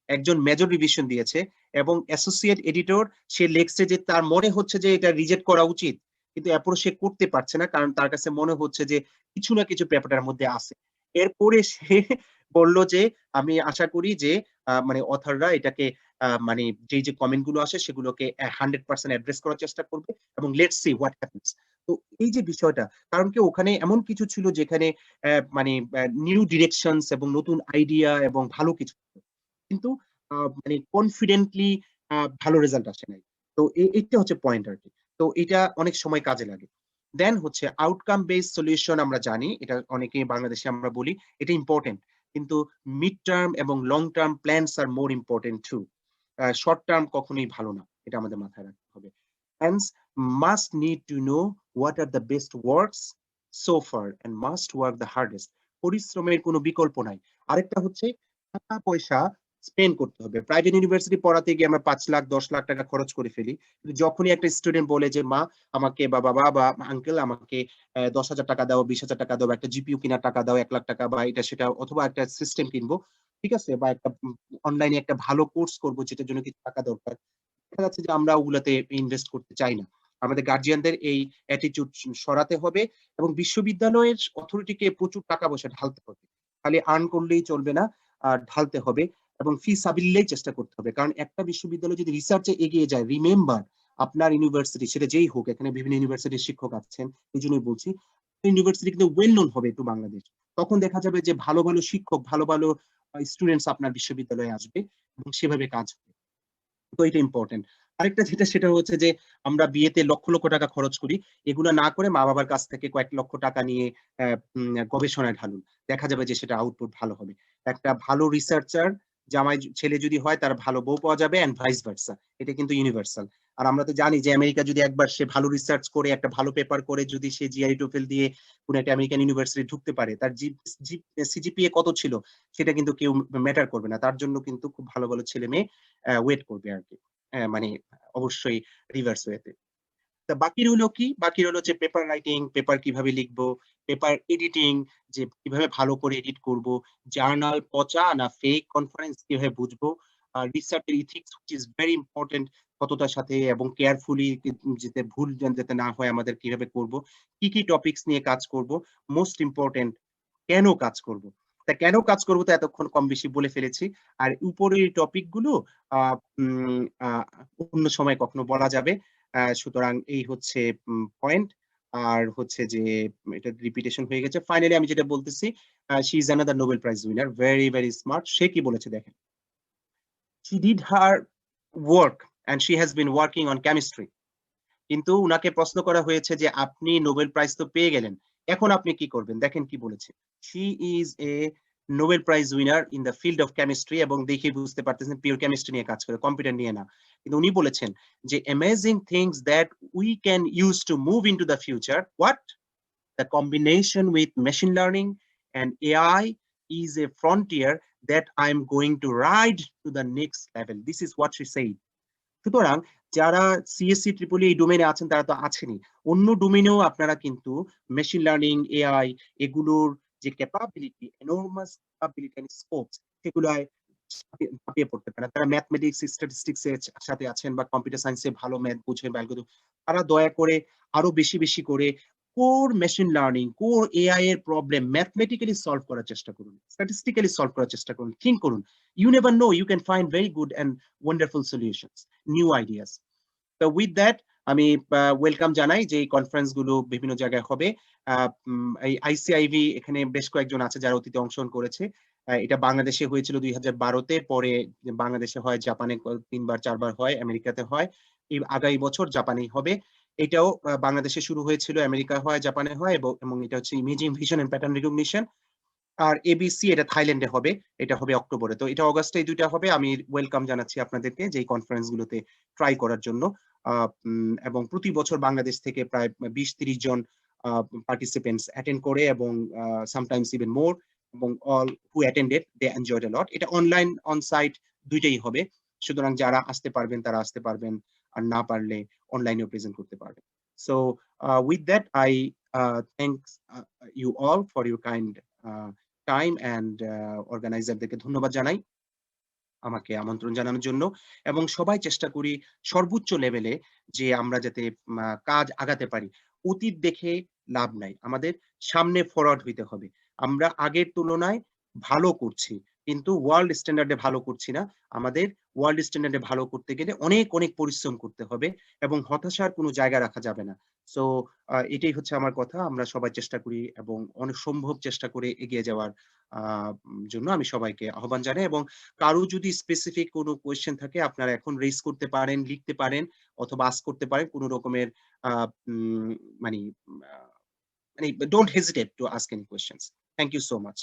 একজন মেজর রিভিশন দিয়েছে এবং অ্যাসোসিয়েট এডিটর সে লিখছে যে তার মনে হচ্ছে যে এটা রিজেক্ট করা উচিত। কিন্তু এরপরও সে করতে পারছে না কারণ তার কাছে মনে হচ্ছে যে কিছু না কিছু পেপারটার মধ্যে আছে। এরপরে সে বলল যে, "আমি আশা করি যে মানে অথররা এটাকে মানে যে কমেন্ট গুলো আসে সেগুলোকে 100% অ্যাড্রেস করার চেষ্টা করবে এবং লেটস সি হোয়াট হ্যাপেন্স।" তো এই যে বিষয়টা, কারণ কি ওখানে এমন কিছু ছিল যেখানে মানে নিউ ডিরেকশনস এবং নতুন আইডিয়া এবং ভালো কিছু ছিল। কিন্তু মানে কনফিডেন্টলি ভালো রেজাল্ট আসে নাই। তো এইটা হচ্ছে পয়েন্ট আরকি। তো এটা অনেক সময় কাজে লাগে। দেন হচ্ছে আউটকাম বেসড সলিউশন আমরা জানি। এটা অনেকেই বাংলাদেশে আমরা বলি। এটা ইম্পোর্টেন্ট। কিন্তু মিড টার্ম এবং লং টার্ম প্ল্যানস আর মোর ইম্পোর্টেন্ট টু। শর্ট টার্ম কখনোই ভালো না। এটা আমাদের মাথায় রাখতে হবে। Hence, must need to know what are the best works so far and must work the hardest. পরিশ্রমের কোনো বিকল্প নাই। আরেকটা হচ্ছে টাকা-পয়সা স্পেন্ড করতে হবে। প্রাইভেট ইউনিভার্সিটি পড়াতে গিয়ে আমরা ৫ লাখ ১০ লাখ টাকা খরচ করে ফেলি। কিন্তু যখনই একটা স্টুডেন্ট বলে যে, "মা আমাকে বা বাবা বা আঙ্কেল আমাকে ১০,০০০ টাকা দাও, ২০,০০০ টাকা দাও, একটা জিপিইউ কেনার টাকা দাও, ১,০০,০০০ টাকা বা এটা সেটা অথবা একটা সিস্টেম কিনবো।" ঠিক আছে? বা একটা অনলাইনে একটা ভালো কোর্স করব যেটার জন্য কিছু টাকা দরকার। দেখা যাচ্ছে যে আমরা ওগুলাতে ইনভেস্ট করতে চাই না। আমাদের গার্ডিয়ানদের এই অ্যাটিটিউড সরাতে হবে এবং বিশ্ববিদ্যালয়ের অথরিটিকে প্রচুর টাকা-পয়সা ঢালতে হবে। খালি আর্ন করলেই চলবে না, ঢালতে হবে এবং ফি সাবিল্লাহি চেষ্টা করতে হবে। কারণ একটা বিশ্ববিদ্যালয় যদি রিসার্চ এ এগিয়ে যায়, রিমেম্বার আপনার ইউনিভার্সিটি সেটা যেই হোক, এখানে বিভিন্ন ইউনিভার্সিটির শিক্ষক আছেন, এজন্যই বলছি। ইউনিভার্সিটি কিন্তু ওয়েল নোন হবে টু বাংলাদেশ। তখন দেখা যাবে যে ভালো, ভালো শিক্ষক, ভালো, ভালো স্টুডেন্টস আপনার বিশ্ববিদ্যালয়ে আসবে এবং সেভাবে কাজ হবে। তো এটা ইম্পোর্টেন্ট। আরেকটা যেটা সেটা হচ্ছে যে আমরা বিয়েতে লক্ষ, লক্ষ টাকা খরচ করি। এগুলা না করে মা-বাবার কাছ থেকে কয়েক লক্ষ টাকা নিয়ে গবেষণায় ঢালুন। দেখা যাবে যে সেটা আউটপুট ভালো হবে। একটা ভালো রিসার্চার ছেলে যদি হয় তার ভালো বউ পাওয়া যাবে অ্যান্ড ভাইস ভার্সা। এটা কিন্তু ইউনিভার্সাল। আর আমরা তো জানি যে আমেরিকা যদি একবার সে ভালো রিসার্চ করে একটা ভালো পেপার করে যদি সে জিআই টোফেল দিয়ে কোন একটা আমেরিকান ইউনিভার্সিটি ঢুকতে পারে, তার সিজিপিএ কত ছিল সেটা কিন্তু কেউ ম্যাটার করবে না। তার জন্য কিন্তু খুব ভালো, ভালো ছেলে-মেয়ে ওয়েট করবে আরকি। মানে অবশ্যই রিভার্স ওয়েতে। তা বাকি রইল কি? বাকি রইল যে পেপার রাইটিং, পেপার কিভাবে লিখবো, পেপার এডিটিং যে কিভাবে ভালো করে এডিট করব, জার্নাল পচা না ফেক কনফারেন্স কিভাবে বুঝবো, research ethics which is very important সততার সাথে এবং কেয়ারফুলি যাতে ভুল যাতে না হয় আমাদের কিভাবে করব, কি টপিকস নিয়ে কাজ করব, মোস্ট ইম্পোর্টেন্ট কেন কাজ করব। তা কেন কাজ করব তো এতক্ষণ কম বেশি বলে ফেলেছি। আর উপরের টপিক গুলো আ উম আ অন্য সময় কখনো বলা যাবে। সুতরাং এই হচ্ছে পয়েন্ট। আর হচ্ছে যে এটা রিপিটেশন হয়ে গেছে। ফাইনালি আমি যেটা বলতেছি, she is another Nobel prize winner. Very, very smart. সে কি বলেছে দেখেন। "She did her work and she has been working on chemistry." কিন্তু উনাকে প্রশ্ন করা হয়েছে যে আপনি নোবেল প্রাইজ তো পেয়ে গেলেন। এখন আপনি কি করবেন? দেখেন কি বলেছে। "She is a Nobel Prize winner in the field of chemistry" এবং দেখেই বুঝতে পারতেছেন পিওর কেমিস্ট্রি নিয়ে কাজ করে, কম্পিউটার নিয়ে না। কিন্তু উনি বলেছেন যে "Amazing things that we can use to move into the future." What? "The combination with machine learning and AI is a frontier that I'm going to ride to the next level." This is what she said. সুতরাং যারা CSC, triple এই ডোমেইনে আছেন তারা তো আছেনই। অন্য ডোমেইনেও আপনারা কিন্তু মেশিন লার্নিং, এআই এগুলোর যে capability, enormous capability and scopes সেগুলায় ঝাঁপিয়ে পড়তে পারে না। তারা ম্যাথমেটিক্স, স্ট্যাটিস্টিক্স এর সাথে আছেন বা কম্পিউটার সায়েন্স এ ভালো ম্যাথ বুঝেন বা অ্যালগরিদম, তারা দয়া করে আরো বেশি, বেশি করে core machine learning, core AI এর প্রবলেম ম্যাথমেটিক্যালি সলভ করার চেষ্টা করুন। স্ট্যাটিস্টিক্যালি সলভ করার চেষ্টা করুন। থিংক করুন। You never know, you can find very good and wonderful solutions, new ideas. তো উইথ দ্যাট আমি ওয়েলকাম জানাই যে এই কনফারেন্স গুলো বিভিন্ন জায়গায় হবে। এই আইসিআইভি এখানে বেশ কয়েকজন আছে যারা অতীতে অংশগ্রহণ করেছে। এটা বাংলাদেশে হয়েছিল ২০১২ তে, পরে বাংলাদেশে হয়, জাপানে ৩ বার ৪ বার হয়, আমেরিকাতে হয়। এই আগামী বছর জাপানেই হবে। এটাও বাংলাদেশে শুরু হয়েছিল, আমেরিকা হয়, জাপানে হয় এবং এটা হচ্ছে imaging vision and pattern recognition. আর এবিসি এটা থাইল্যান্ডে হবে। এটা হবে অক্টোবরে। তো এটা অগাস্টে এই ২ টা হবে। আমি ওয়েলকাম জানাচ্ছি আপনাদেরকে যে এই কনফারেন্স গুলোতে ট্রাই করার জন্য। এবং প্রতি বছর বাংলাদেশ থেকে প্রায় ২০-৩০ জন আ পার্টিসিপেন্টস অ্যাটেন্ড করে এবং sometimes even more, এবং all who attended they enjoyed a lot. এটা অনলাইন, অন-সাইট ২ টাই হবে। সুতরাং যারা আসতে পারবেন তারা আসতে পারবেন। আর না পারলে অনলাইনেও প্রেজেন্ট করতে পারবেন। So with that I thanks you all for your kind time and অর্গানাইজারদেরকে ধন্যবাদ জানাই আমাকে আমন্ত্রণ জানানোর জন্য, এবং সবাই চেষ্টা করি সর্বোচ্চ লেভেলে যে আমরা যাতে কাজ আগাতে পারি। অতীত দেখে লাভ নাই। আমাদের সামনে ফরওয়ার্ড হইতে হবে। আমরা আগের তুলনায় ভালো করছি। কিন্তু ওয়ার্লড স্ট্যান্ডার্ড এ ভালো করছি না। আমাদের ওয়ার্লড স্ট্যান্ডার্ড এ ভালো করতে গেলে অনেক, অনেক পরিশ্রম করতে হবে এবং হতাশার কোনো জায়গা রাখা যাবে না। সো এটাই হচ্ছে আমার কথা। আমরা সবাই চেষ্টা করি এবং অনেক সম্ভব চেষ্টা করে এগিয়ে যাওয়ার আ জন্য আমি সবাইকে আহ্বান জানাই, এবং কারো যদি স্পেসিফিক কোনো কোয়েশ্চেন থাকে আপনারা এখন রেইজ করতে পারেন, লিখতে পারেন অথবা আস্ক করতে পারেন। কোন রকমের আ উম মানি আ মানে don't hesitate to ask any questions. Thank you so much.